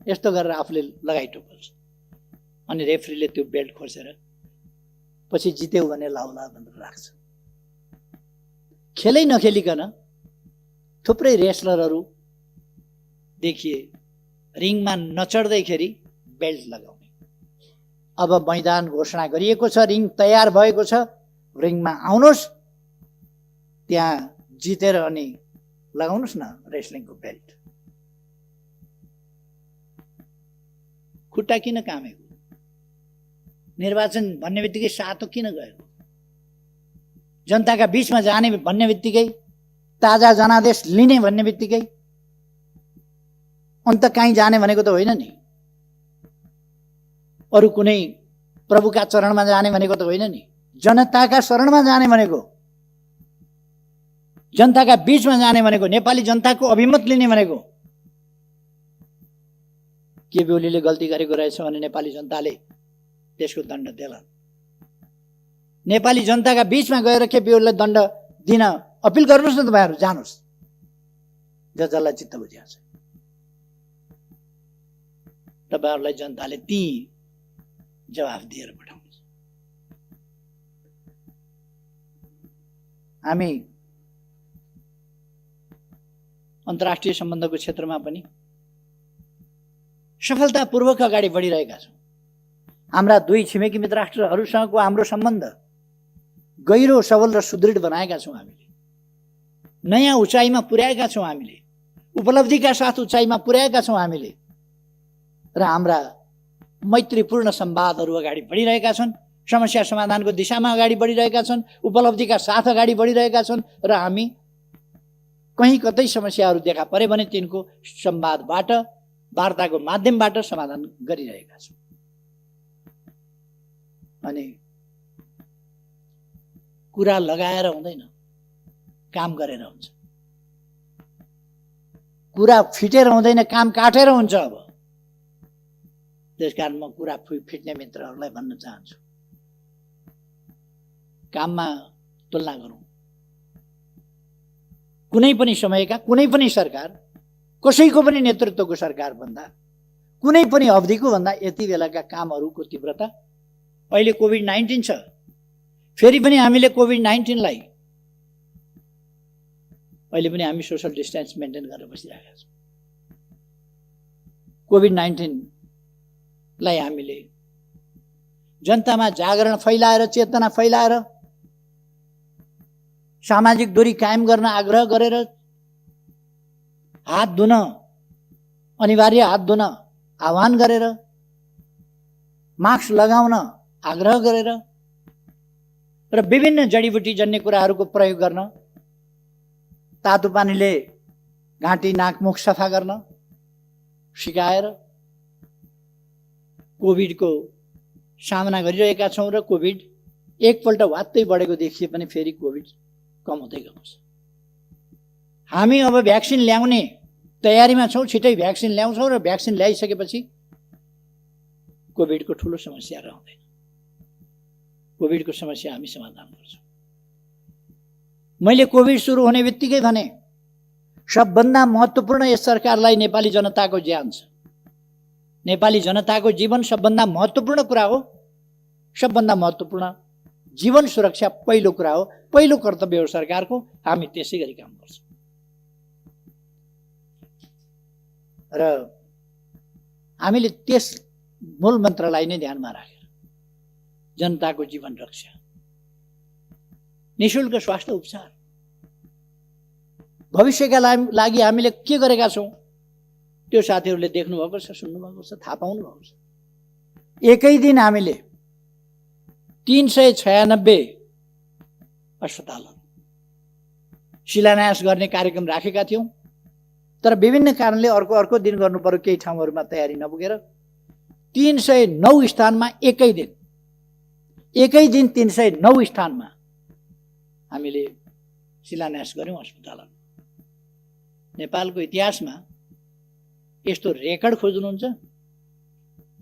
Speaker 1: यस्तो गरेर आफूले लगाइटो खोल्छ अनि रेफ्रीले त्यो बेल्ट खोसेर पछि जित्यो भने लाउला भनेर राख्छ। खेलै नखेलिकन थुप्रै रेस्लरहरू देखिए रिङमा नचढ्दैखेरि बेल्ट लगाउने। अब मैदान घोषणा गरिएको छ, रिङ तयार भएको छ, रिङमा आउनुहोस्, त्यहाँ जितेर अनि लगाउनुहोस् न रेस्लिङको बेल्ट। खुट्टा किन कामेको? निर्वाचन भन्ने बित्तिकै सातो किन गएको? जनताका बीचमा जाने भन्ने बित्तिकै, ताजा जनादेश लिने भन्ने बित्तिकै अन्त कहीँ जाने भनेको त होइन नि। अरू कुनै प्रभुका चरणमा जाने भनेको त होइन नि। जनताका शरणमा जाने भनेको, जनताका बीचमा जाने भनेको, नेपाली जनताको अभिमत लिने भनेको। केपी ओलीले गल्ती गरेको रहेछ भने नेपाली जनताले त्यसको दण्ड देला। नेपाली जनताका बीचमा गएर केपी ओलीलाई दण्ड दिन अपिल गर्नुहोस् न, तपाईँहरू जानुहोस्, जसलाई चित्त बुझिया छ। तपाईँहरूलाई जनताले ती जवाफ दिएर पठाउनुहुन्छ। हामी अन्तर्राष्ट्रिय सम्बन्धको क्षेत्रमा पनि सफलतापूर्वक अगाडि बढिरहेका छौँ। हाम्रा दुई छिमेकी मित्र राष्ट्रहरूसँगको हाम्रो सम्बन्ध गहिरो, सबल र सुदृढ बनाएका छौँ। हामीले नयाँ उचाइमा पुर्याएका छौँ। हामीले उपलब्धिका साथ उचाइमा पुर्याएका छौँ हामीले। र हाम्रा मैत्रीपूर्ण संवादहरू अगाडि बढिरहेका छन्, समस्या समाधानको दिशामा अगाडि बढिरहेका छन्, उपलब्धिका साथ अगाडि बढिरहेका छन्। र हामी कहीँ कतै समस्याहरू देखा परे भने तिनको संवादबाट, वार्ताको माध्यमबाट समाधान गरिरहेका छौँ। अनि कुरा लगाएर हुँदैन, काम गरेर हुन्छ। कुरा फिटेर हुँदैन, काम काटेर हुन्छ। अब त्यसकारण म कुरा फिट्ने मित्रहरूलाई भन्न चाहन्छु, काममा तुलना गरौँ। कुनै पनि समयका कुनै पनि सरकार, कसैको पनि नेतृत्वको सरकार भन्दा, कुनै पनि अवधिको भन्दा यति बेलाका कामहरूको तीव्रता। अहिले कोभिड-19 छ, फेरि पनि हामीले कोभिड-19लाई अहिले पनि हामी सोशल डिस्टेन्स मेन्टेन गरेर बसिरहेका छौँ। कोभिड-19लाई हामीले जनतामा जागरण फैलाएर, चेतना फैलाएर, सामाजिक दूरी कायम गर्न आग्रह गरेर, हात धुन अनिवार्य, हात धुन आह्वान गरेर, मास्क लगाउन आग्रह गरेर र विभिन्न जडीबुटी जन्य कुराहरूको प्रयोग गर्न, तातो पानीले घाँटी नाक मुख सफा गर्न सिकाएर कोभिडको सामना गरिरहेका छौँ। र कोभिड एकपल्ट वात्तै बढेको देखिए पनि फेरि कोभिड कम हुँदै गएको छ। हामी अब भ्याक्सिन ल्याउने तयारीमा छौँ, छिटै भ्याक्सिन ल्याउँछौँ र भ्याक्सिन ल्याइसकेपछि कोभिडको ठुलो समस्या रहँदैन। कोभिडको समस्या हामी समाधान गर्छौँ। मैले कोभिड सुरु हुने बित्तिकै भने सबभन्दा महत्त्वपूर्ण यस सरकारलाई नेपाली जनताको ज्यान छ। नेपाली जनताको जीवन सबभन्दा महत्त्वपूर्ण कुरा हो। सबभन्दा महत्त्वपूर्ण जीवन सुरक्षा पहिलो कुरा हो, पहिलो कर्तव्य हो सरकारको। हामी त्यसै गरी काम गर्छौँ। र हामीले त्यस मूल मन्त्रलाई नै ध्यानमा राखेर जनताको जीवन रक्षा, निःशुल्क स्वास्थ्य उपचार, भविष्यका लागि हामीले के गरेका छौँ त्यो साथीहरूले देख्नुभएको छ, सुन्नुभएको छ, थाहा पाउनुभएको छ। एकै दिन हामीले 396 अस्पतालहरू शिलान्यास गर्ने कार्यक्रम राखेका थियौँ, तर विभिन्न कारणले अर्को दिन गर्नु पर्यो, केही ठाउँहरूमा तयारी नपुगेर 309 स्थानमा एकै दिन 309 स्थानमा हामीले शिलान्यास गर्यौँ अस्पतालहरू। नेपालको इतिहासमा यस्तो रेकर्ड खोज्नुहुन्छ?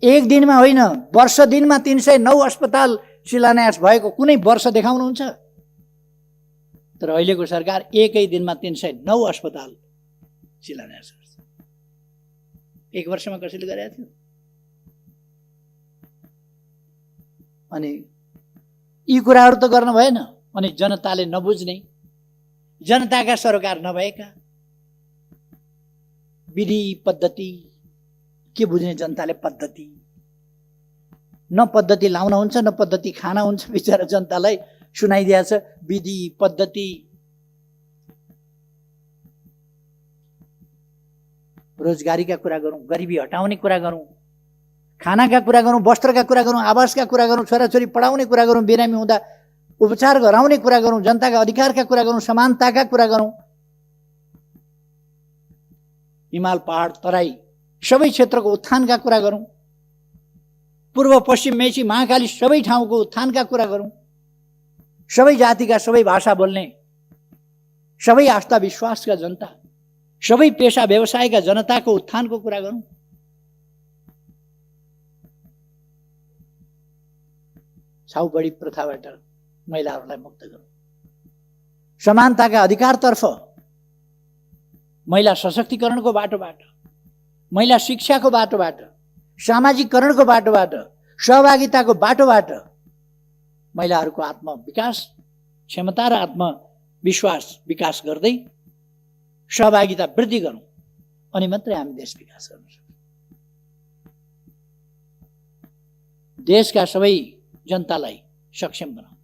Speaker 1: एक दिनमा होइन, वर्ष दिनमा 309 अस्पताल शिलान्यास भएको कुनै वर्ष देखाउनुहुन्छ? तर अहिलेको सरकार एकै दिनमा 309 अस्पताल शिलान्यास गर्छ। 1 वर्षमा कसैले गरेको थियो? अनि यी कुराहरू त गर्न भएन। अनि जनताले नबुझ्ने, जनताका सरकार नभएका, विधि पद्धति के बुझ्ने जनताले? पद्धति न पद्धति लाउन हुन्छ न पद्धति खान हुन्छ। बिचरा जनतालाई सुनाइदिएको छ विधि पद्धति। रोजगारीका कुरा गरौँ, गरिबी हटाउने कुरा गरौँ, खानाका कुरा गरौँ, वस्त्रका कुरा गरौँ, आवासका कुरा गरौँ, छोराछोरी पढाउने कुरा गरौँ, बिरामी हुँदा उपचार गराउने कुरा गरौँ, जनताका अधिकारका कुरा गरौँ, समानताका कुरा गरौँ, हिमाल पहाड तराई सबै क्षेत्रको उत्थानका कुरा गरौँ, पूर्व पश्चिम मेची महाकाली सबै ठाउँको उत्थानका कुरा गरौँ, सबै जातिका सबै भाषा बोल्ने, सबै आस्था विश्वासका जनता, सबै पेशा व्यवसायका जनताको उत्थानको कुरा गरौँ। छाउबडी प्रथाबाट महिलाहरूलाई मुक्त गरौँ। समानताका अधिकारतर्फ, महिला सशक्तिकरणको बाटोबाट, महिला शिक्षाको बाटोबाट, सामाजिकरणको बाटोबाट, सहभागिताको बाटोबाट महिलाहरूको आत्मविकास, क्षमता र आत्मविश्वास विकास गर्दै सहभागिता वृद्धि गरौँ। अनि मात्रै हामी देश विकास गर्न सक्छौँ। देशका सबै जनतालाई सक्षम बनाऊ।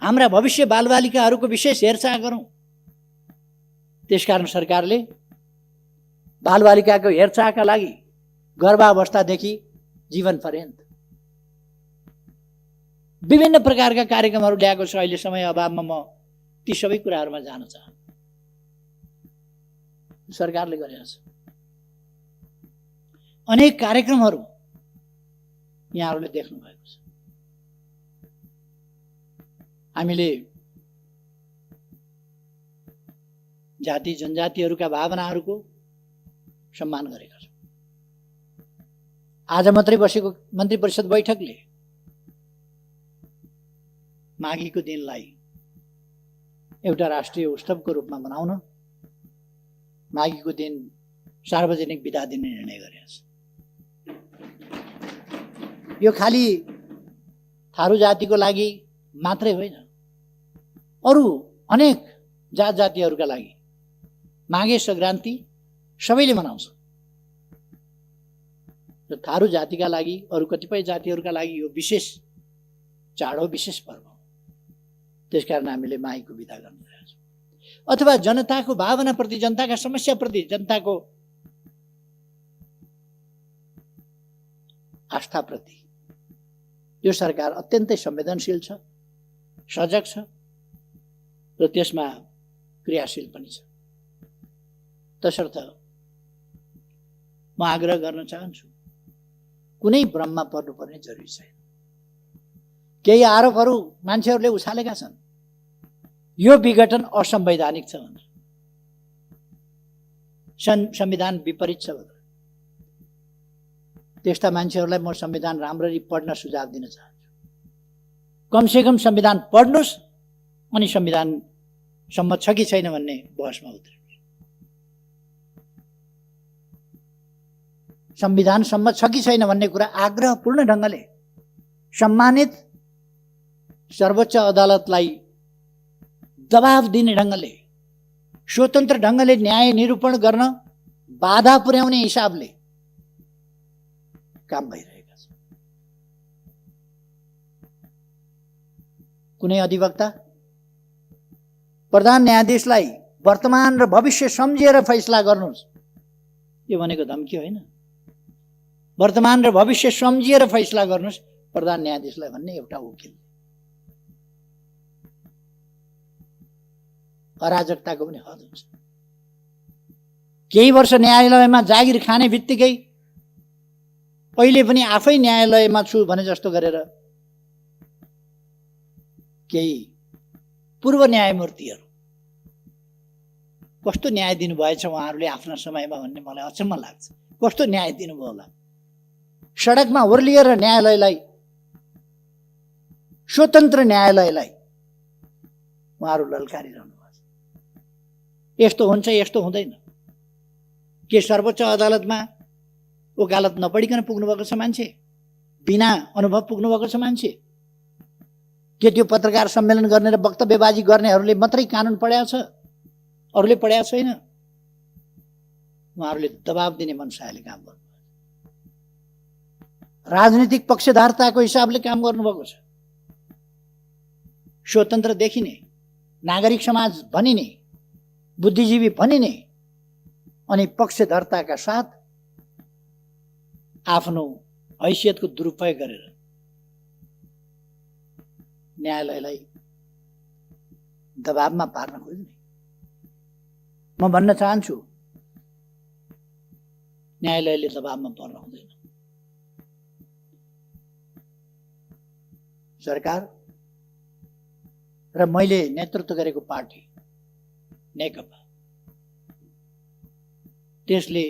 Speaker 1: हाम्रा भविष्य बालबालिकाहरूको विशेष हेरचाह गरौँ। त्यसकारण सरकारले बालबालिकाको हेरचाहका लागि गर्भावस्थादेखि जीवन पर्यन्त विभिन्न प्रकारका कार्यक्रमहरू ल्याएको छ। अहिले समय अभावमा म ती सबै कुराहरूमा जान चाहन्छु। सरकारले गरेको छ अनेक कार्यक्रमहरू यहाँहरूले देख्नु भएको छ। हामीले जाति जनजातिहरूका भावनाहरूको सम्मान गरेका छौँ। आज मात्रै बसेको मन्त्री परिषद बैठकले माघीको दिनलाई एउटा राष्ट्रिय उत्सवको रूपमा मनाउन माघीको दिन सार्वजनिक बिदा दिने निर्णय गरेको छ। यो खाली थारू जातिको लागि मात्रै होइन, अरू अनेक जात जातिहरूका लागि माघे संक्रान्ति सबैले मनाउँछ। र थारू जातिका लागि, अरू कतिपय जातिहरूका लागि यो विशेष चाड हो, विशेष पर्व हो। त्यसकारण हामीले माघीको बिदा गर्न गएका छौँ। अथवा जनताको भावनाप्रति, जनताका समस्याप्रति, जनताको आस्थाप्रति यो सरकार अत्यन्तै संवेदनशील छ, सजग छ र त्यसमा क्रियाशील पनि छ। तसर्थ म आग्रह गर्न चाहन्छु, कुनै भ्रममा पर्नुपर्ने जरुरी छैन। केही आरोपहरू मान्छेहरूले उछालेका छन्, यो विघटन असंवैधानिक छ भनेर, संविधान विपरीत छ भनेर। त्यस्ता मान्छेहरूलाई म संविधान राम्ररी पढ्न सुझाव दिन चाहन्छु। कमसेकम संविधान पढ्नुहोस् अनि संविधान सम्मत छ कि छैन भन्ने बहसमा उत्रिनुहोस्। संविधान सम्मत छ कि छैन भन्ने कुरा आग्रहपूर्ण ढङ्गले सम्मानित सर्वोच्च अदालतलाई दबाव दिने ढङ्गले, स्वतन्त्र ढङ्गले न्याय निरूपण गर्न बाधा पुर्याउने हिसाबले काम भइरहेका छ। कुनै अधिवक्ता प्रधान न्यायाधीशलाई वर्तमान र भविष्य सम्झिएर फैसला गर्नुहोस्, यो भनेको धम्की होइन। वर्तमान र भविष्य सम्झिएर फैसला गर्नुहोस् प्रधान न्यायाधीशलाई भन्ने एउटा वकिल। अराजकताको पनि हद हुन्छ। केही वर्ष न्यायालयमा जागिर खाने बित्तिकै अहिले पनि आफै न्यायालयमा छु भने जस्तो गरेर केही पूर्व न्यायमूर्तिहरू कस्तो न्याय दिनुभएछ उहाँहरूले आफ्ना समयमा भन्ने मलाई अचम्म लाग्छ। कस्तो न्याय दिनुभयो होला। सडकमा ओर्लिएर न्यायालयलाई, स्वतन्त्र न्यायालयलाई उहाँहरू ललकारिरहनु भएको छ। यस्तो हुन्छ, यस्तो हुँदैन। के सर्वोच्च अदालतमा वकालत नपढिकन पुग्नुभएको छ मान्छे, बिना अनुभव पुग्नुभएको छ मान्छे? के त्यो पत्रकार सम्मेलन गर्ने र वक्तव्यबाजी गर्नेहरूले मात्रै कानुन पढाएको छ, अरूले पढाएको छैन? उहाँहरूले दबाब दिने मनसायले काम गर्नु, राजनीतिक पक्षधारताको हिसाबले काम गर्नुभएको छ। स्वतन्त्र देखिने, नागरिक समाज भनिने, बुद्धिजीवी भनिने, अनि पक्षधर्ताका साथ आफ्नो हैसियतको दुरुपयोग गरेर न्यायालयलाई दबाबमा पार्न खोज्ने। म भन्न चाहन्छु, न्यायालयले दबाबमा पर्न हुँदैन। सरकार र मैले नेतृत्व गरेको पार्टी नेकपा, त्यसले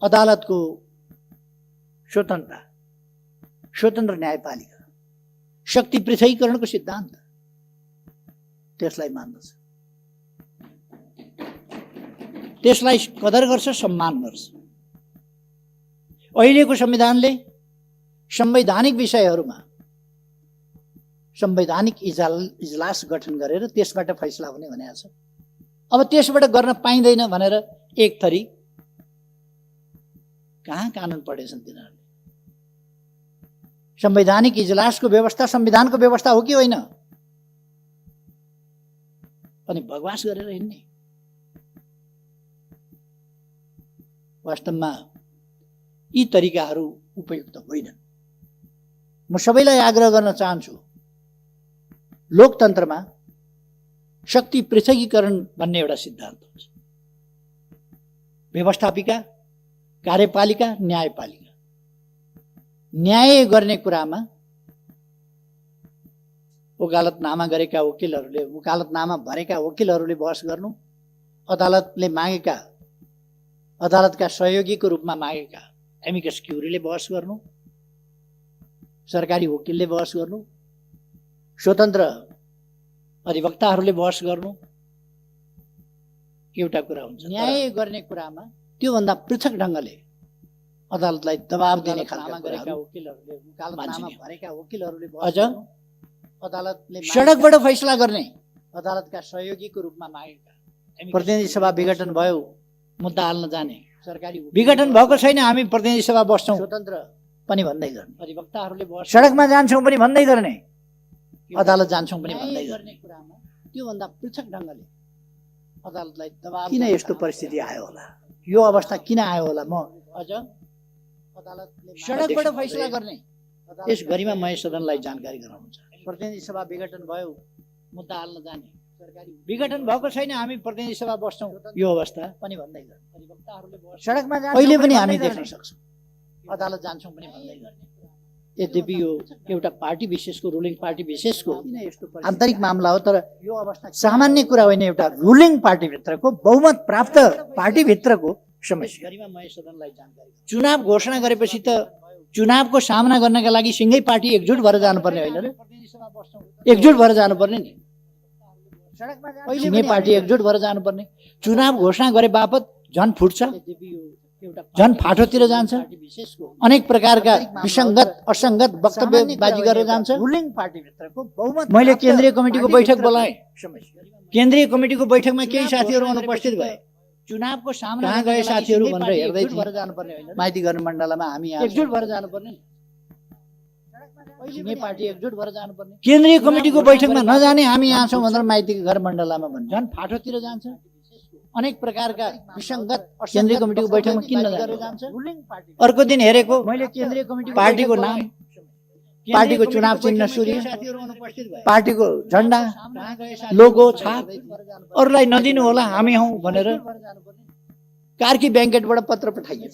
Speaker 1: अदालतको स्वतन्त्रता, स्वतन्त्र न्यायपालिका, शक्ति पृथकीकरणको सिद्धान्त त्यसलाई मान्दछ, त्यसलाई कदर गर्छ, सम्मान गर्छ। अहिलेको संविधानले संवैधानिक विषयहरूमा संवैधानिक इजलास गठन गरेर त्यसबाट फैसला हुने भनेको छ। अब त्यसबाट गर्न पाइँदैन भनेर एक थरी कहाँ कानुन पढेछन् तिनीहरूले? संवैधानिक इजलासको व्यवस्था संविधानको व्यवस्था हो कि होइन? अनि बकवास गरेर हिँड्ने। वास्तवमा यी तरिकाहरू उपयुक्त होइनन्। म सबैलाई आग्रह गर्न चाहन्छु, लोकतन्त्रमा शक्ति पृथकीकरण भन्ने एउटा सिद्धान्त हुन्छ। व्यवस्थापिका, कार्यपालिका, न्यायपालिका। न्याय गर्ने कुरामा वकालतनामा गरेका वकिलहरूले, वकालतनामा भरेका वकिलहरूले बहस गर्नु, अदालतले मागेका, अदालतका सहयोगीको रूपमा मागेका एमिकस क्युरीले बहस गर्नु, सरकारी वकिलले बहस गर्नु, स्वतन्त्र अधिवक्ताहरूले बहस गर्नु एउटा कुरा हुन्छ। न्याय गर्ने कुरामा त्योभन्दा पृथक ढङ्गले अदालतलाई दबाब दिने खालका गरेका वकिलहरूले, वकालतनामा भरेका वकिलहरूले अझ अदालतले सडकबाट फैसला गर्ने, अदालतका सहयोगीको रूपमा मागेका, प्रतिनिधि सभा विघटन भयो मुद्दा हाल्न जाने, सरकारी विघटन भएको छैन हामी प्रतिनिधि सभा बस्छौँ स्वतन्त्र पनि भन्दै गर्ने, अधिवक्ताहरूले सडकमा जान्छौँ पनि भन्दै गर्ने, अदालत जान्छौँ पनि भन्दै गर्ने कुरामा त्योभन्दा पृथक ढङ्गले अदालतलाई दबाब। किन यस्तो परिस्थिति आयो होला? यो अवस्था किन आयो होला? म अझ अदालतले सडकबाट फैसला गर्ने, यस गरिमा महेश सदनलाई जानकारी गराउनु छ। प्रतिनिधि सभा विघटन भयो मुद्दा हाल्न जाने, सरकारी विघटन भएको छैन हामी प्रतिनिधि सभा बस्छौँ, यो अवस्था पनि भन्दै गर्ने, अधिवक्ताहरूले सडकमा जान्छौँ अहिले पनि हामी देख्न सक्छौँ, अदालत जान्छौँ पनि भन्दै गर्ने। यद्यपि यो एउटा पार्टी विशेषको, रुलिङ पार्टी विशेषको आन्तरिक मामला हो, तर यो अवस्था सामान्य कुरा होइन। एउटा रुलिङ पार्टीभित्रको, बहुमत प्राप्त पार्टीभित्रको समस्या। चुनाव घोषणा गरेपछि त चुनावको सामना गर्नका लागि सिंगै पार्टी एकजुट भएर जानुपर्ने होइन र? एकजुट भएर जानुपर्ने नि, सिंगै पार्टी एकजुट भएर जानुपर्ने। चुनाव घोषणा गरे बापत झन् फुट्छ, झन् फाटोतिर जान्छ, अनेक प्रकारका विसङ्गत असङ्गत वक्तव्यबाजी गरेर जान्छ। रुलिङ पार्टीभित्रको बहुमत। मैले केन्द्रीय कमिटीको बैठक बोलाएँ, केन्द्रीय कमिटीको बैठकमा केही साथीहरू अनुपस्थित भए। चुनावको सामना कहाँ गए साथीहरू भनेर हेर्दै थिएँ। माइती घर मण्डलमा हामी एकजुट भएर जानुपर्ने, सिंगै पार्टी एकजुट भएर जानुपर्ने। केन्द्रीय कमिटीको बैठकमा नजाने हामी यहाँ छौँ भनेर माइती घर मण्डलमा भन्छ, झन् फाटोतिर जान्छ। अनेक प्रकारका विसङ्गत केन्द्रीय कमिटीको बैठकमा किन जान्छ? अर्को दिन हेरेको मैले केन्द्रीय कमिटी पार्टीको नाम, पार्टीको चुनाव चिन्ह सूर्य, पार्टीको झण्डा, लोगो, छाप, अरूलाई नदिनु होला हामी हौँ भनेर कार्की ब्याङ्केटबाट पत्र पठाइयो।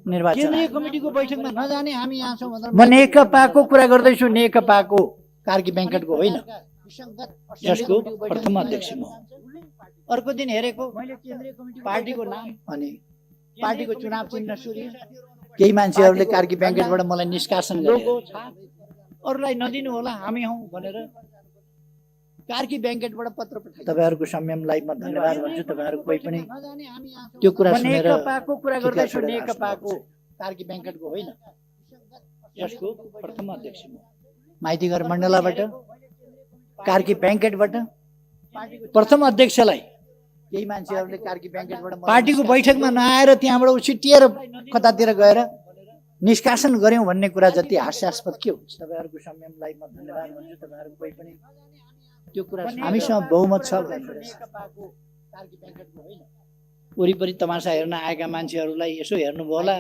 Speaker 1: निर्वाचन केन्द्रीय कमिटीको बैठकमा नजाने हामी यहाँ छौँ भनेर। म नेकपाको कुरा गर्दैछु, नेकपाको, कार्की ब्याङ्केटको होइन, जसको प्रथम अध्यक्ष म। अर्को दिन हेरेको मैले केन्द्रीय कमिटी पार्टीको नाम अनि पार्टीको चुनाव चिन्ह सूर्य, केही मान्छेहरूले कार्की ब्याङ्केटबाट मलाई निष्कासन गरे, अरूलाई नदिनु होला हामी हौँ भनेर कार्की ब्याङ्केटबाट पत्र पठाइ। तपाईहरुको संयमलाई म धन्यवाद भन्छु। तपाईहरु कोही पनि त्यो कुरा सुनेर
Speaker 2: नेकपाको कुरा गर्दैछु, नेकपाको
Speaker 1: कार्की ब्याङ्केटको होइन, यसको प्रथम अध्यक्ष माइतीघर मण्डलाबाट कार्की ब्याङ्केटबाट प्रथम अध्यक्षलाई केही मान्छेहरूले कार्की ब्याङ्केटबाट पार्टीको बैठकमा नआएर त्यहाँबाट उछिटिएर कतातिर गएर निष्कासन गर्यौं भन्ने कुरा जति हास्यास्पद के हुन्छ। तपाईहरुको संयमलाई म धन्यवाद भन्छु। तपाईहरु कोही पनि त्यो कुरा हामीसँग बहुमत छ। वरिपरि तमासा हेर्न आएका मान्छेहरूलाई यसो हेर्नुभयो होला,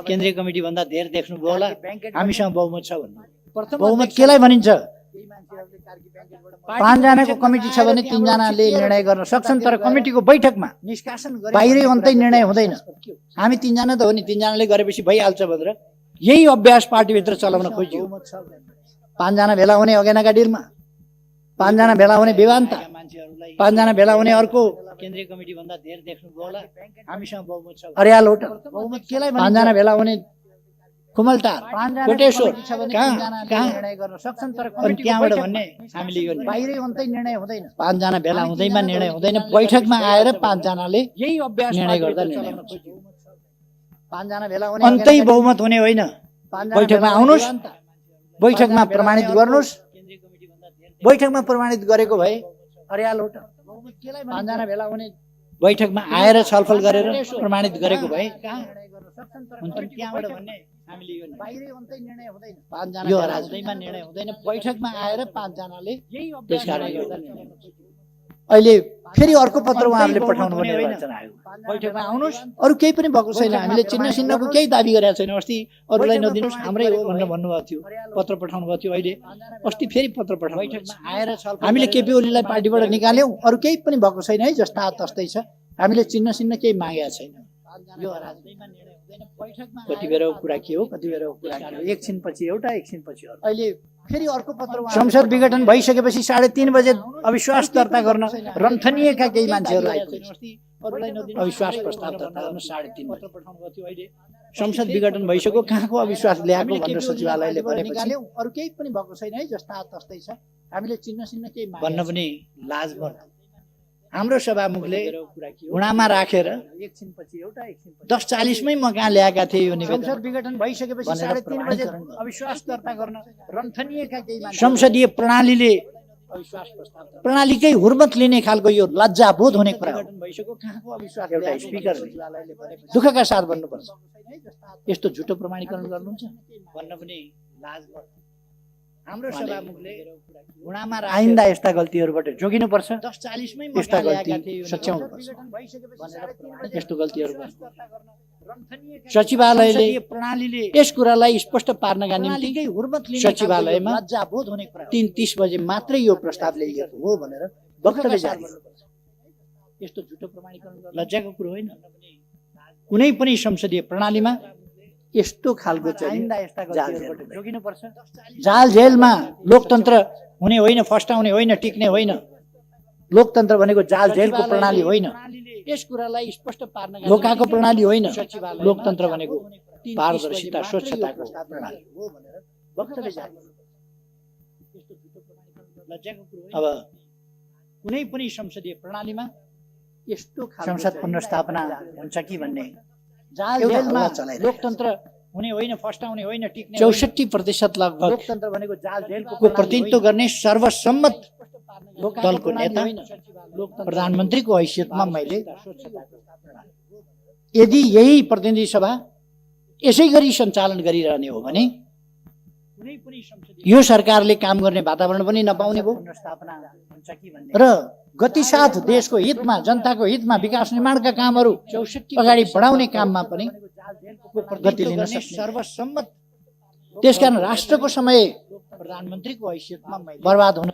Speaker 1: केन्द्रीय कमिटी भन्दा धेर देख्नुभयो होला, हामीसँग बहुमत छ भन्नु। बहुमत केलाई भनिन्छ? 5 जनाको कमिटी छ भने 3 जनाले निर्णय गर्न सक्छन्, तर कमिटीको बैठकमा निष्कासन बाहिरै अन्तै निर्णय हुँदैन। हामी 3 जना त हो नि, 3 जनाले गरेपछि भइहाल्छ भनेर यही अभ्यास पार्टीभित्र चलाउन खोजियो। 5 जना भेला हुने अगेनाका डिलमा, 5 जना भेला हुने विवान्ता, 5 जना भेला हुने अर्को केन्द्रीय कमिटी भन्दा धेर देख्नुभयो होला, हामीसँग बहुमत छ। अर्याल होटल बहुमत केलाई 5 जना भेला हुने कुमलटार, कोटेश्वर कहाँ निर्णय गर्न सक्छन्, तर त्यहाँबाट भन्ने हामीले यो बाहिरै अन्तै निर्णय हुँदैन। 5 जना भेला हुँदैमा निर्णय हुँदैन, बैठकमा आएर 5 जनाले यही अभ्यास निर्णय गर्दा निर्णय हुन्छ। 5 जना भेला हुने अन्तै बहुमत हुने होइन। बैठकमा आउनुस्, बैठकमा प्रमाणित गर्नुस्। बैठकमा प्रमाणित गरेको भए अर्याल होटल 5 जना भेला हुने बैठकमा आएर छलफल गरेर प्रमाणित गरेको भए त्यहाँबाट भन्ने हामीले यो बाहिरै अन्तै निर्णय हुँदैन। 5 जना यो राजनीतिमा निर्णय हुँदैन, बैठकमा आएर 5 जनाले त्यसकारण गर्दा निर्णय हुन्छ। अहिले फेरि अर्को पत्र उहाँहरूले पठाउनु पर्ने निर्वाचन आयोग बैठकमा आउनुस्। अरु केही पनि भएको छैन, हामीले चिन्ह चिन्हको केही दाबी गरेका छैन। अस्ति अरूलाई नदिनुस्, हाम्रै हो भनेर भन्नुभएको थियो, पत्र पठाउनु भएको थियो। अहिले अस्ति फेरि पत्र पठाउनु बैठकमा आएर हामीले केपी ओलीलाई पार्टीबाट निकाल्यौं, अरु केही पनि भएको छैन है, जस्ता तस्तै छ। हामीले चिन्ह केही मागेका छैन। यो राजनीतिमा निर्णय हुँदैन, बैठकमा कति बेरको कुरा के हो, कति बेरको कुरा के हो, एकछिनपछि एउटा एकछिनपछि अर्को। अहिले फेरि अर्को पत्र संसद विघटन भइसकेपछि 3:30 बजे अविश्वास दर्ता गर्न रन्थनिएका केही मान्छेहरू आइपुगे। अविश्वास प्रस्ताव दर्ता गर्न 3:30 पत्र पठाउनु भएको थियो। अहिले संसद विघटन भइसक्यो, कहाँको अविश्वास ल्याएको भनेर सचिवालयले भनेपछि अरु केही पनि भएको छैन है, जस्ता तस्तै छ। हामीले चिन्ह केही भन्न पनि लाज पर्छ। हाम्रो सभामुखले घुँडामा राखेर 10:40 मै म कहाँ ल्याएका थिए यो निवेदन। संसद विघटन भइसकेपछि 3:30 बजे अविश्वास दर्ता गर्न रन्थनिएका केही मान्छे संसदीय प्रणालीले अविश्वास प्रस्ताव प्रणालीकै हुर्मत लिने खालको यो लज्जाबोध हुने कुरा हो। भइसक्यो, कहाँको अविश्वास एउटा स्पिकरले दुःखका साथ भन्नुपर्छ। यस्तो झुटो प्रमाणीकरण गर्नुहुन्छ भन्न पनि लाज पर्छ। हाम्रो सभामुखले घुँडामा आइन्दा यस्ता गल्तीहरूबाट जोगिनुपर्छ। 10:40 मै यस्ता गल्ती सच्याउनुपर्छ। यस्तो गल्तीहरू सचिवालयले प्रणालीले यस कुरालाई स्पष्ट पार्नका निम्ति सचिवालयमा 3:30 बजे मात्रै यो प्रस्ताव ल्याइएको हो भनेर वक्तव्य जारी गर्नुपर्छ। यस्तो झुटो प्रमाणीकरण लज्जाको कुरो होइन। कुनै पनि संसदीय प्रणालीमा यस्तो खालको जोगिनुपर्छ। जाल जेलमा लोकतन्त्र हुने होइन, फस्टाउने होइन, टिक्ने होइन। लोकतन्त्र भनेको जाल जेलको प्रणाली होइन। यस कुरालाई स्पष्ट पार्न लोकाको प्रणाली होइन। लोकतन्त्र भनेको पारदर्शिता, स्वच्छताको प्रणाली हो भनेर वक्तव्य जारी गर्नुपर्छ। अब कुनै पनि संसदीय प्रणालीमा यस्तो संसद पुनर्स्थापना हुन्छ कि भन्ने जाल जेलमा लोकतन्त्र हुने होइन, फस्टाउने होइन, टिक्ने 64% लगभग लोकतन्त्र भनेको जाल जेलको प्रतिनिधित्व गर्ने सर्वसम्मत दलको नेता प्रधानमन्त्रीको हैसियतमा मैले यदि यही प्रतिनिधि सभा यसै गरी सञ्चालन गरिरहने हो भने यो सरकारले काम गर्ने वातावरण पनि नपाउने भयो र गतिसाथ देशको हितमा, जनताको हितमा विकास निर्माणका कामहरू अगाडि बढाउने काममा पनि गति लिन सक्ने सर्वसम्मत। त्यसकारण राष्ट्रको समय प्रधानमन्त्रीको हैसियतमा बर्बाद हुन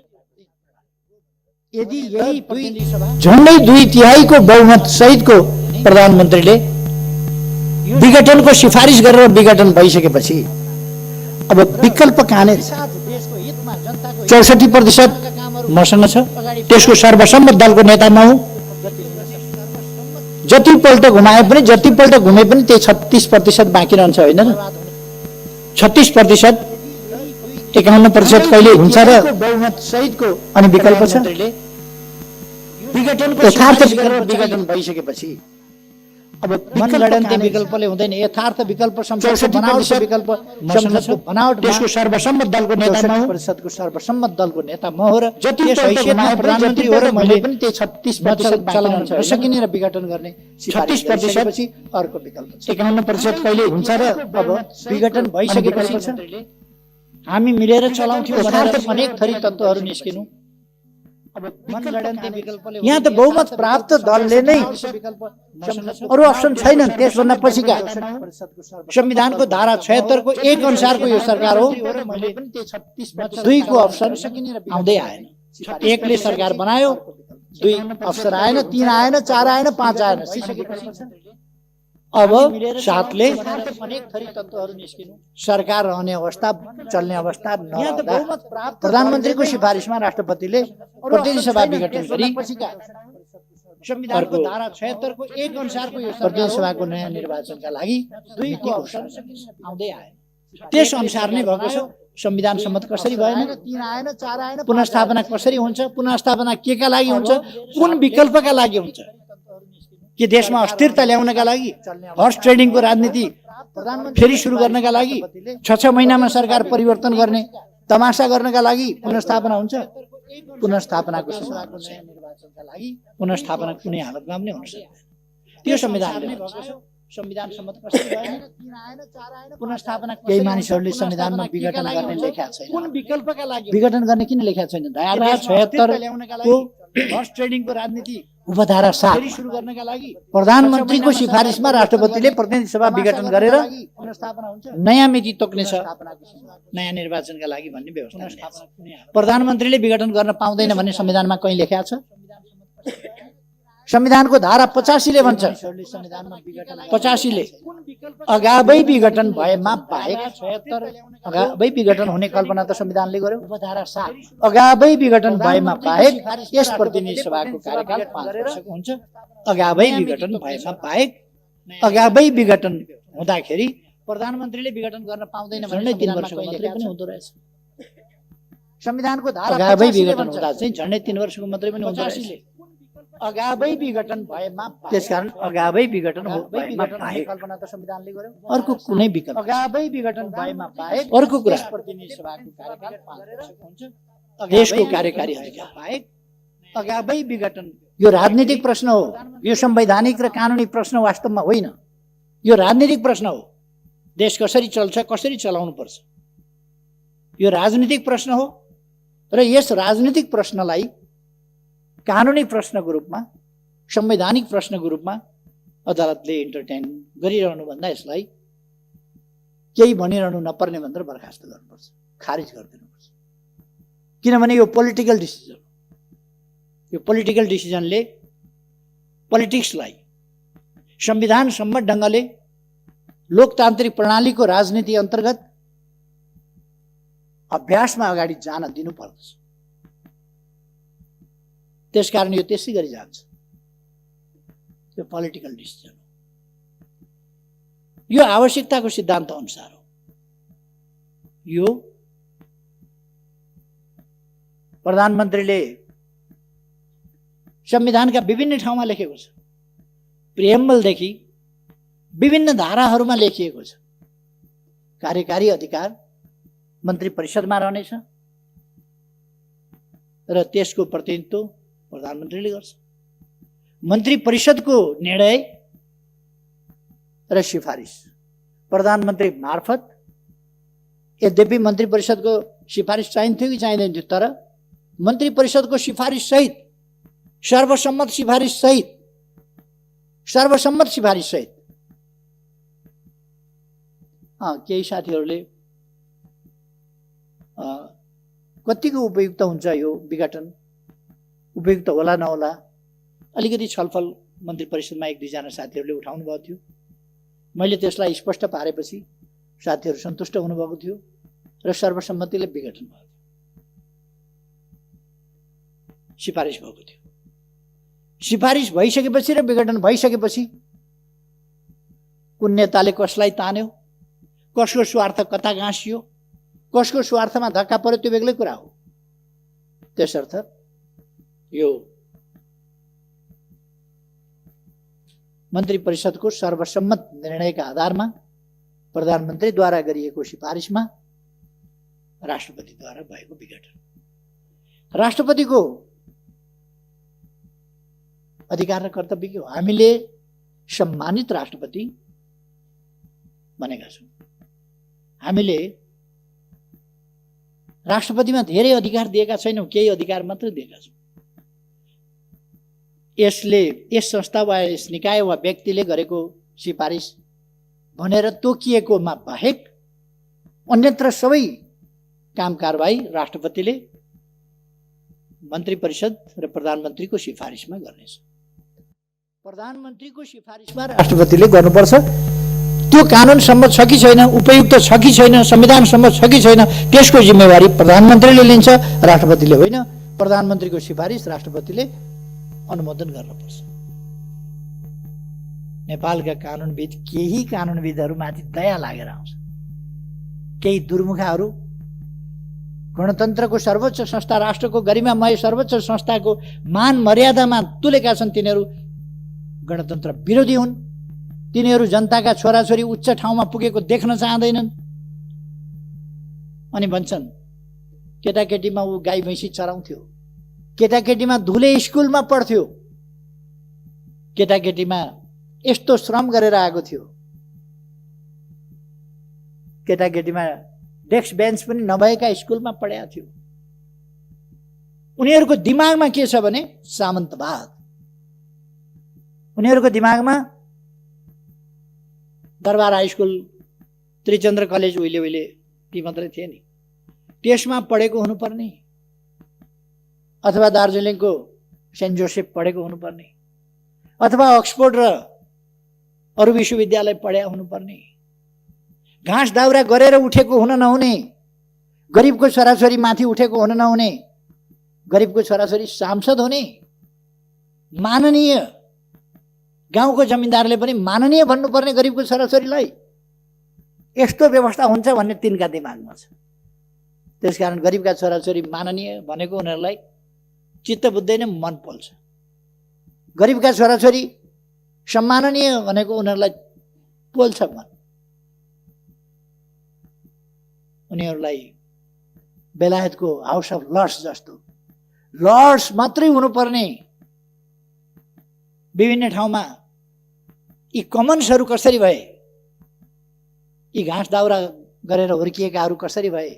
Speaker 1: यदि यही झन्डै 2/3 बहुमत सहितको प्रधानमन्त्रीले विघटनको सिफारिस गरेर विघटन भइसकेपछि अब विकल्प कहाँनिर? 64% मसँग छ, त्यसको सर्वसम्मत दलको नेता म हुँ। जतिपल्ट घुमाए पनि, जतिपल्ट घुमे पनि त्यही 36% बाँकी रहन्छ होइन र? 36% 51% कहिले हुन्छ र बहुमत सहितको अनि विकल्प छ यथार्थ विघटन भइसकेपछि अब मनगणन्ती विकल्पले हुँदैन। यथार्थ विकल्प संसदको बनावटको विकल्प संसदको बनावट त्यसको सर्वसम्मत दलको नेता म हुँ, परिषदको सर्वसम्मत दलको नेता म हो र जति हैसियतमा प्रधानमन्त्री हो र मैले पनि त्यही 36% चलाउन सकिने र विघटन गर्ने 36% पछि अर्को विकल्प छ। 51% कहिले हुन्छ र अब विघटन भइसकेपछि हामी मिलेर चलाउँथ्यौँ भनेर अनेक थरी तत्त्वहरू निस्किनु। यहाँ त बहुमत प्राप्त दलले नै अरू अप्सन छैनन्। त्यसभन्दा पछिका संविधानको धारा 76 को 1 अनुसारको यो सरकार हो। 2 को अप्सन आउँदै आएन। 1 ले सरकार बनायो, 2 अप्सन आएन, 3 आएन, 4 आएन, 5 आएन। अब 7 ले अनेक थरी तत्त्वहरू निस्किनु। सरकार रहने अवस्था, चल्ने अवस्था नरहँदा प्रधानमन्त्रीको सिफारिसमा राष्ट्रपतिले प्रतिनिधि सभा विघटन गरी संविधानको धारा 76 को 1 अनुसारको यो प्रतिनिधि सभाको नयाँ निर्वाचनका लागि 2 को अप्सन आउँदै आए। त्यस अनुसार नै भएको छ। संविधान सम्मत कसरी भएन, 3 आएन, 4 आएन, पुनर्स्थापना कसरी हुन्छ, पुनर्स्थापना केका लागि हुन्छ, कुन विकल्पका लागि हुन्छ, के देशमा अस्थिरता ल्याउनका लागि, हर्स ट्रेडिङको राजनीति फेरि सुरु गर्नका लागि, 6 महिनामा सरकार परिवर्तन गर्ने तमासा गर्नका लागि पुनर्स्थापना हुन्छ। पुनर्स्थापनाको पुनर्स्थापना कुनै हालतमा पनि हुन सक्दैन। त्यो संविधानले संविधान सम्मत कसरी भएन, 3 आएन, 4 आएन, पुनर्स्थापना केही मानिसहरूले संविधानमा विघटन गर्ने लेख्या छैन। कुन विकल्पका लागि विघटन गर्ने किन लेख्या छैन? धारा 76 को हर्स ट्रेडिङको राजनीति उपधारा 7 सुरु गर्नका लागि प्रधानमन्त्रीको सिफारिसमा राष्ट्रपतिले प्रतिनिधि सभा विघटन गरेर नयाँ मिति तोक्नेछ नयाँ निर्वाचनका लागि भन्ने व्यवस्था। प्रधानमन्त्रीले विघटन गर्न पाउँदैन भन्ने संविधानमा कहीँ लेखेको छ? संविधानको धारा 85 ले भन्छ, 85 ले अगावै विघटन भएमा बाहेक, अगावै विघटन हुने कल्पना त संविधानले गर्यो। उपधारा 7 अगावै विघटन भएमा बाहेक यस प्रतिनिधि सभाको कार्यकाल 5 वर्षको हुन्छ। अगावै विघटन भएमा बाहेक, अगावै विघटन हुँदाखेरि प्रधानमन्त्रीले विघटन गर्न पाउँदैन भने 3 वर्षको मात्रै पनि हुँदो रहेछ। संविधानको धारा अगावै विघटन हुँदा चाहिँ झन्डै 3 वर्षको मात्रै पनि हुँदो रहेछ। अगावै विघटन भएमा, त्यसकारण अगावै विघटन भएमा बाहेक कल्पना त संविधानले गर्यो। अर्को कुनै विकल्प अगावै विघटन भएमा बाहेक अर्को कुरा प्रतिनिधि सभाको कार्यकाल 5 वर्षको हुन्छ। देशको कार्यकारी अधिकार बाहेक अगावै विघटन यो राजनीतिक प्रश्न हो। यो संवैधानिक र कानुनी प्रश्न वास्तवमा होइन। यो राजनीतिक प्रश्न हो। देश कसरी चल्छ, कसरी चलाउनु पर्छ, यो राजनीतिक प्रश्न हो। र यस राजनीतिक प्रश्नलाई कानुनी प्रश्नको रूपमा, संवैधानिक प्रश्नको रूपमा अदालतले इन्टरटेन गरिरहनु भन्दा यसलाई केही भनिरहनु नपर्ने भनेर बर्खास्त गर्नुपर्छ, खारिज गरिदिनुपर्छ। किनभने यो पोलिटिकल डिसिजन, यो पोलिटिकल डिसिजनले पोलिटिक्सलाई संविधान सम्मत ढङ्गले लोकतान्त्रिक प्रणालीको राजनीति अन्तर्गत अभ्यासमा अगाडि जान दिनुपर्दछ। त्यसकारण यो त्यसै गरी जान्छ। यो पोलिटिकल डिसिजन हो। यो आवश्यकताको सिद्धान्त अनुसार हो। यो प्रधानमन्त्रीले संविधानका विभिन्न ठाउँमा लेखेको छ। प्रिएम्बलदेखि विभिन्न धाराहरूमा लेखिएको छ। कार्यकारी अधिकार मन्त्री परिषदमा रहनेछ र त्यसको प्रतिनिधित्व प्रधानमन्त्रीले गर्छ। मन्त्री परिषदको निर्णय र सिफारिस प्रधानमन्त्री मार्फत, यद्यपि मन्त्री परिषदको सिफारिस चाहिन्थ्यो कि चाहिँदैन थियो, तर मन्त्री परिषदको सिफारिस सहित, सर्वसम्मत सिफारिस सहित, सर्वसम्मत सिफारिस सहित केही साथीहरूले कतिको उपयुक्त हुन्छ यो विघटन, उपयुक्त होला नहोला, अलिकति छलफल मन्त्री परिषदमा 1-2 जना साथीहरूले उठाउनु भएको थियो। मैले त्यसलाई स्पष्ट पारेपछि साथीहरू सन्तुष्ट हुनुभएको थियो र सर्वसम्मतिले विघटन भएको थियो, सिफारिस भएको थियो। सिफारिस भइसकेपछि र विघटन भइसकेपछि कुन नेताले कसलाई तान्यो, कसको स्वार्थ कता गाँसियो, कसको स्वार्थमा धक्का पर्यो त्यो बेग्लै कुरा हो। त्यसर्थ यो मन्त्री परिषदको सर्वसम्मत निर्णयका आधारमा प्रधानमन्त्रीद्वारा गरिएको सिफारिसमा राष्ट्रपतिद्वारा भएको विघटन, राष्ट्रपतिको अधिकार र कर्तव्य के हो? हामीले सम्मानित राष्ट्रपति बनेका छौँ। हामीले राष्ट्रपतिमा धेरै अधिकार दिएका छैनौँ, केही अधिकार मात्र दिएका छौँ। यस संस्था वा यस निकाय वा व्यक्तिले गरेको सिफारिस भनेर तोकिएकोमा बाहेक अन्यत्र सबै काम कारबाही राष्ट्रपतिले मन्त्री परिषद र प्रधानमन्त्रीको सिफारिसमा गर्नेछ। प्रधानमन्त्रीको सिफारिसमा राष्ट्रपतिले गर्नुपर्छ। त्यो कानुन सम्मत छ कि छैन, उपयुक्त छ कि छैन, संविधान सम्मत छ कि छैन, त्यसको जिम्मेवारी प्रधानमन्त्रीले लिन्छ, राष्ट्रपतिले होइन। प्रधानमन्त्रीको सिफारिस राष्ट्रपतिले अनुमोदन गर्नुपर्छ। नेपालका कानुनविद, केही कानुनविदहरूमाथि दया लागेर आउँछ। केही दुर्मुखाहरू गणतन्त्रको सर्वोच्च संस्था, राष्ट्रको गरिमामय सर्वोच्च संस्थाको मान मर्यादामा तुलेका छन्। तिनीहरू गणतन्त्र विरोधी हुन्। तिनीहरू जनताका छोराछोरी उच्च ठाउँमा पुगेको देख्न चाहँदैनन् अनि भन्छन् केटाकेटीमा ऊ गाई भैँसी चराउँथ्यो, केटाकेटीमा धुले स्कुलमा पढ्थ्यो, केटाकेटीमा यस्तो श्रम गरेर आएको थियो, केटाकेटीमा डेस्क बेन्च पनि नभएका स्कुलमा पढेका थियो। उनीहरूको दिमागमा के छ भने सामन्तवाद। उनीहरूको दिमागमा दरबार हाई स्कुल, त्रिचन्द्र कलेज उहिले उहिले ती मात्रै थिए नि, त्यसमा पढेको हुनुपर्ने, अथवा दार्जिलिङको सेन्ट जोसेफ पढेको हुनुपर्ने, अथवा अक्सफोर्ड र अरू विश्वविद्यालय पढेका हुनुपर्ने। घाँस दाउरा गरेर उठेको हुन नहुने, गरिबको छोराछोरी माथि उठेको हुन नहुने, गरिबको छोराछोरी सांसद हुने, माननीय, गाउँको जमिनदारले पनि माननीय भन्नुपर्ने गरिबको छोराछोरीलाई। यस्तो व्यवस्था हुन्छ भन्ने तिनका दिमागमा छ। त्यसकारण गरिबका छोराछोरी माननीय भनेको उनीहरूलाई चित्त बुझ्दैन, मन पोल्छ। गरिबका छोराछोरी सम्माननीय भनेको उनीहरूलाई पोल्छ मन। उनीहरूलाई बेलायतको हाउस अफ लर्ड्स जस्तो लर्ड्स मात्रै हुनुपर्ने विभिन्न ठाउँमा यी कमन्सहरू कसरी भए, यी घाँस दाउरा गरेर हुर्किएकाहरू कसरी भए,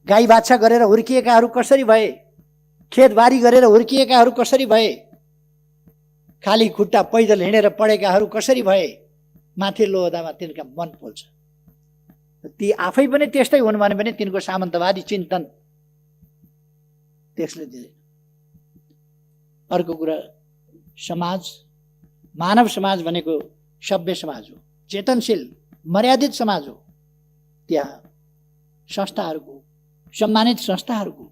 Speaker 1: गाई बाछा गरेर हुर्किएकाहरू कसरी भए, खेतबारी गरेर हुर्किएकाहरू कसरी भए, खाली खुट्टा पैदल हिँडेर पढेकाहरू कसरी भए, माथिल्लो ओहदामा तिनका मन पोल्छ। ती आफै पनि त्यस्तै हुन् भने पनि तिनको सामन्तवादी चिन्तन त्यसले दिँदैन। अर्को कुरा, समाज, मानव समाज भनेको सभ्य समाज हो, चेतनशील मर्यादित समाज हो। त्यहाँ संस्थाहरूको, सम्मानित संस्थाहरूको,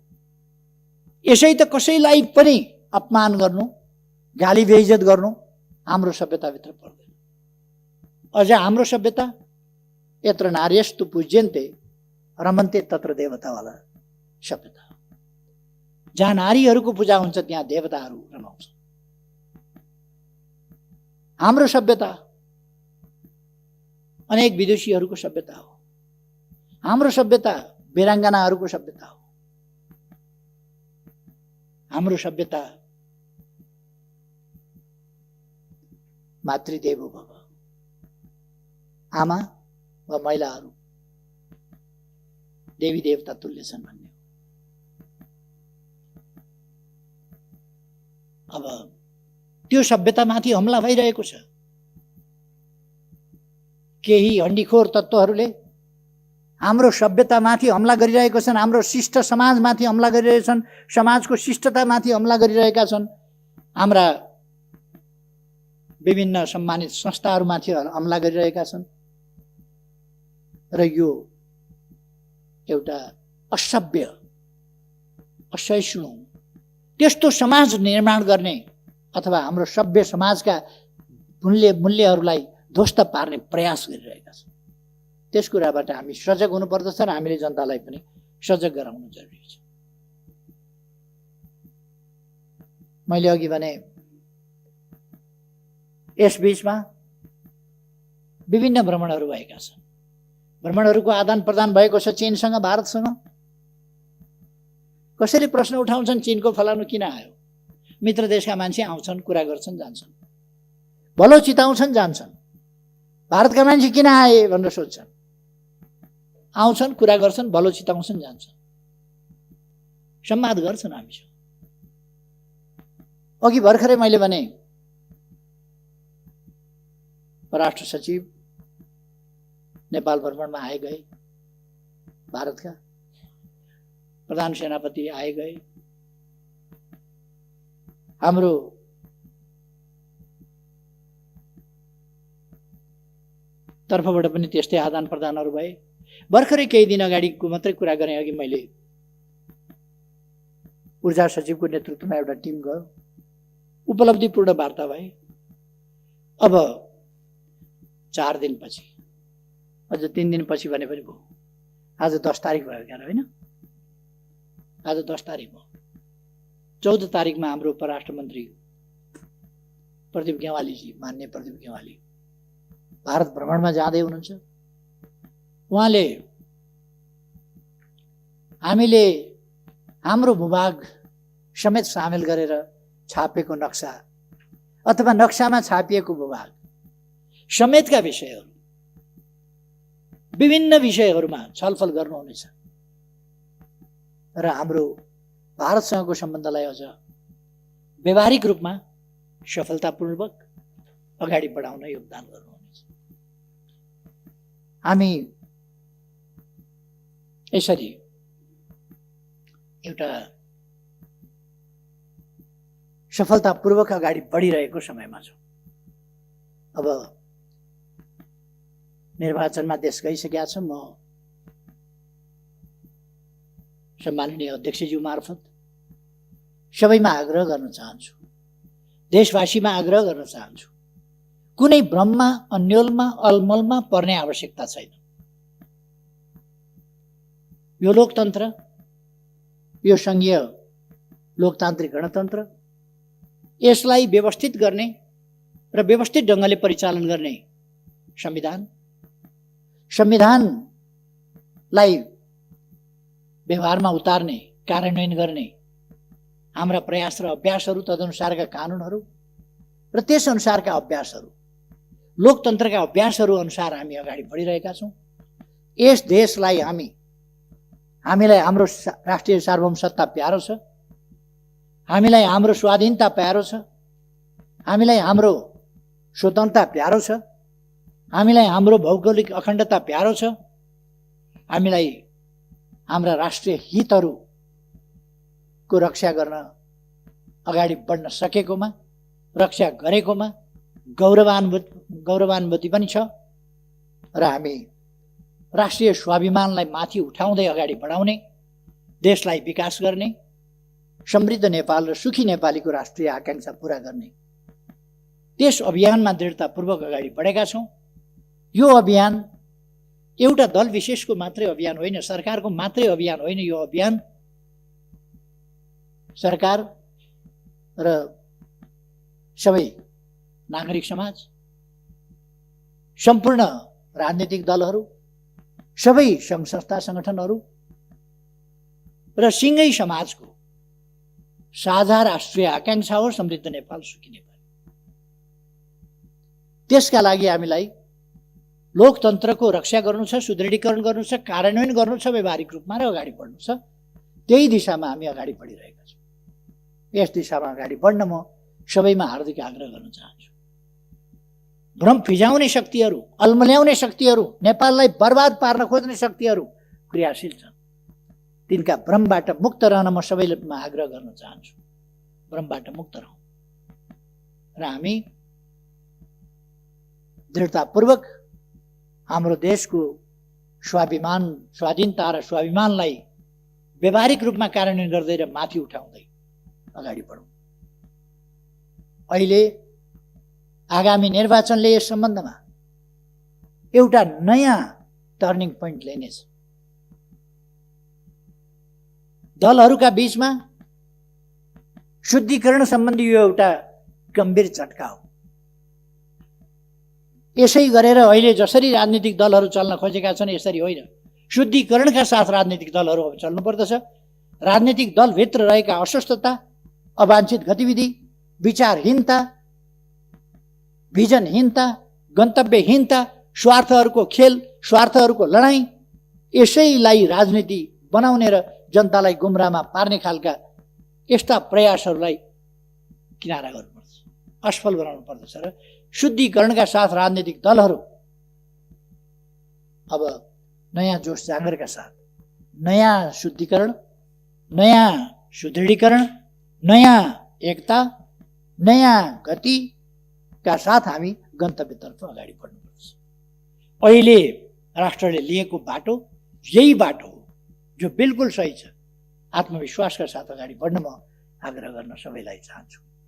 Speaker 1: यसै त कसैलाई पनि अपमान गर्नु, गाली बेइज्जत गर्नु हाम्रो सभ्यताभित्र पर्दैन। अझ हाम्रो सभ्यता यत्र नार्यस्तु पूज्यन्ते रमन्ते तत्र देवतावाला सभ्यता। जहाँ नारीहरूको पूजा हुन्छ त्यहाँ देवताहरू रमाउँछ। हाम्रो सभ्यता अनेक विदुषीहरूको सभ्यता हो। हाम्रो सभ्यता वीराङ्गनाहरूको सभ्यता हो। हाम्रो सभ्यता मातृदेवो भव, आमा वा महिलाहरू देवी देवता तुल्य छन् भन्ने। अब त्यो सभ्यतामाथि हमला भइरहेको छ। केही हण्डीखोर तत्त्वहरूले हाम्रो सभ्यतामाथि हमला गरिरहेका छन्, हाम्रो शिष्ट समाजमाथि हमला गरिरहेका छन्, समाजको शिष्टतामाथि हमला गरिरहेका छन्, हाम्रा विभिन्न सम्मानित संस्थाहरूमाथि हमला गरिरहेका छन्। र यो एउटा असभ्य, असहिष्णु, त्यस्तो समाज निर्माण गर्ने अथवा हाम्रो सभ्य समाजका मूल्यहरूलाई ध्वस्त पार्ने प्रयास गरिरहेका छन्। त्यस कुराबाट हामी सजग हुनुपर्दछ र हामीले जनतालाई पनि सजग गराउनु जरुरी छ। मैले अघि भने यस बीचमा विभिन्न भ्रमणहरू भएका छन्। भ्रमणहरूको आदान प्रदान भएको छ चीनसँग, भारतसँग। कसैले प्रश्न उठाउँछन् चीनको फलानु किन आयो? मित्र देशका मान्छे आउँछन्, कुरा गर्छन्, जान्छन्, भलो चिताउँछन्, जान्छन्। भारतका मान्छे किन आए भनेर सोध्छन्, आउँछन्, कुरा गर्छन्, भलो चिताउँछन्, जान्छन्, संवाद गर्छन् हामीसँग। अघि भर्खरै मैले भने परराष्ट्र सचिव नेपाल भ्रमणमा आए गए, भारतका प्रधान सेनापति आए गए, हाम्रो तर्फबाट पनि त्यस्तै आदान प्रदानहरू भए। भर्खरै केही दिन अगाडिको मात्रै कुरा गरेँ। अघि मैले ऊर्जा सचिवको नेतृत्वमा एउटा टिम गयो, उपलब्धिपूर्ण वार्ता भए। अब 4 दिनपछि, अझ 3 दिनपछि भने पनि भयो। आज 10 तारिक भयो क्या होइन? आज 10 तारिक भयो। 14 तारिकमा हाम्रो परराष्ट्र मन्त्री प्रदीप गेवालीजी, मान्य प्रदीप गेवाली भारत भ्रमणमा जाँदै हुनुहुन्छ। उहाँले हामीले हाम्रो भूभाग समेत सामेल गरेर छापेको नक्सा अथवा नक्सामा छापिएको भूभाग समेतका विषयहरू, विभिन्न विषयहरूमा छलफल गर्नुहुनेछ र हाम्रो भारतसँगको सम्बन्धलाई अझ व्यवहारिक रूपमा सफलतापूर्वक अगाडि बढाउन योगदान गर्नुहुनेछ। हामी यसरी एउटा सफलतापूर्वक अगाडि बढिरहेको समयमा छौँ। अब निर्वाचनमा देश गइसकेका छ। म सम्माननीय अध्यक्षज्यू मार्फत सबैमा आग्रह गर्न चाहन्छु, देशवासीमा आग्रह गर्न चाहन्छु, कुनै भ्रममा, अन्योलमा, अलमलमा पर्ने आवश्यकता छैन। यो लोकतन्त्र, यो संघीय लोकतान्त्रिक गणतन्त्र, यसलाई व्यवस्थित गर्ने र व्यवस्थित ढङ्गले परिचालन गर्ने संविधानलाई व्यवहारमा उतार्ने, कार्यान्वयन गर्ने हाम्रा प्रयास र अभ्यासहरू, तदनुसारका कानुनहरू र त्यस अनुसारका अभ्यासहरू, लोकतन्त्रका अभ्यासहरू अनुसार हामी अगाडि बढिरहेका छौँ। यस देशलाई हामीलाई हाम्रो राष्ट्रिय सार्वभौमसत्ता प्यारो छ, हामीलाई हाम्रो स्वाधीनता प्यारो छ, हामीलाई हाम्रो स्वतन्त्रता प्यारो छ, हामीलाई हाम्रो भौगोलिक अखण्डता प्यारो छ, हामीलाई हाम्रा राष्ट्रिय हितहरूको रक्षा गर्न अगाडि बढ्न सकेकोमा, रक्षा गरेकोमा गौरवान्वित पनि छ र हामी राष्ट्रिय स्वाभिमानलाई माथि उठाउँदै अगाडि बढाउने, देशलाई विकास गर्ने, समृद्ध नेपाल र सुखी नेपालीको राष्ट्रिय आकांक्षा पूरा गर्ने त्यस अभियानमा दृढतापूर्वक अगाडि बढेका छौँ। यो अभियान एउटा दल विशेषको मात्रै अभियान होइन, सरकारको मात्रै अभियान होइन। यो अभियान सरकार र सबै नागरिक समाज, सम्पूर्ण राजनीतिक दलहरू, सबै सङ्घ संस्था सङ्गठनहरू र सिङ्गै समाजको साझा राष्ट्रिय आकांक्षा हो समृद्ध नेपाल, सुखी नेपाल। त्यसका लागि हामीलाई लोकतन्त्रको रक्षा गर्नु छ, सुदृढीकरण गर्नु छ, कार्यान्वयन गर्नु छ व्यवहारिक रूपमा र अगाडि बढ्नु छ। त्यही दिशामा हामी अगाडि बढिरहेका छौँ। यस दिशामा अगाडि बढ्न म सबैमा हार्दिक आग्रह गर्न चाहन्छु। भ्रम फिजाउने शक्तिहरू, अल्मल्याउने शक्तिहरू, नेपाललाई बर्बाद पार्न खोज्ने शक्तिहरू क्रियाशील छन्। तिनका भ्रमबाट मुक्त रहन म सबैमा आग्रह गर्न चाहन्छु। भ्रमबाट मुक्त रहौँ र हामी दृढतापूर्वक हाम्रो देशको स्वाभिमान, स्वाधीनता र स्वाभिमानलाई व्यवहारिक रूपमा कार्यान्वयन गर्दै र माथि उठाउँदै अगाडि बढौँ। अहिले आगामी निर्वाचनले यस सम्बन्धमा एउटा नयाँ टर्निङ पोइन्ट ल्याइनेछ। दलहरूका बीचमा शुद्धिकरण सम्बन्धी यो एउटा गम्भीर झट्का हो। यसै गरेर अहिले जसरी राजनीतिक दलहरू चल्न खोजेका छन् यसरी होइन, शुद्धिकरणका साथ राजनीतिक दलहरू अब चल्नु पर्दछ। राजनीतिक दलभित्र रहेका अस्वस्थता, अवाञ्छित गतिविधि, विचारहीनता, भिजनहीनता, गन्तव्यहीनता, स्वार्थहरूको खेल, स्वार्थहरूको लडाईँ, यसैलाई राजनीति बनाउने र जनतालाई गुमराहमा पार्ने खालका यस्ता प्रयासहरूलाई किनारा गर्नुपर्छ, असफल बनाउनु पर्दछ। र शुद्धिकरणका साथ राजनीतिक दलहरू अब नयाँ जोस जाँगरका साथ नयाँ शुद्धिकरण, नयाँ सुदृढीकरण, नयाँ एकता, नयाँ गतिका साथ हामी गन्तव्यतर्फ अगाडि बढ्नुपर्छ। अहिले राष्ट्रले लिएको बाटो यही बाटो हो जो बिल्कुल सही छ। आत्मविश्वासका साथ अगाडि बढ्न म आग्रह गर्न सबैलाई चाहन्छु।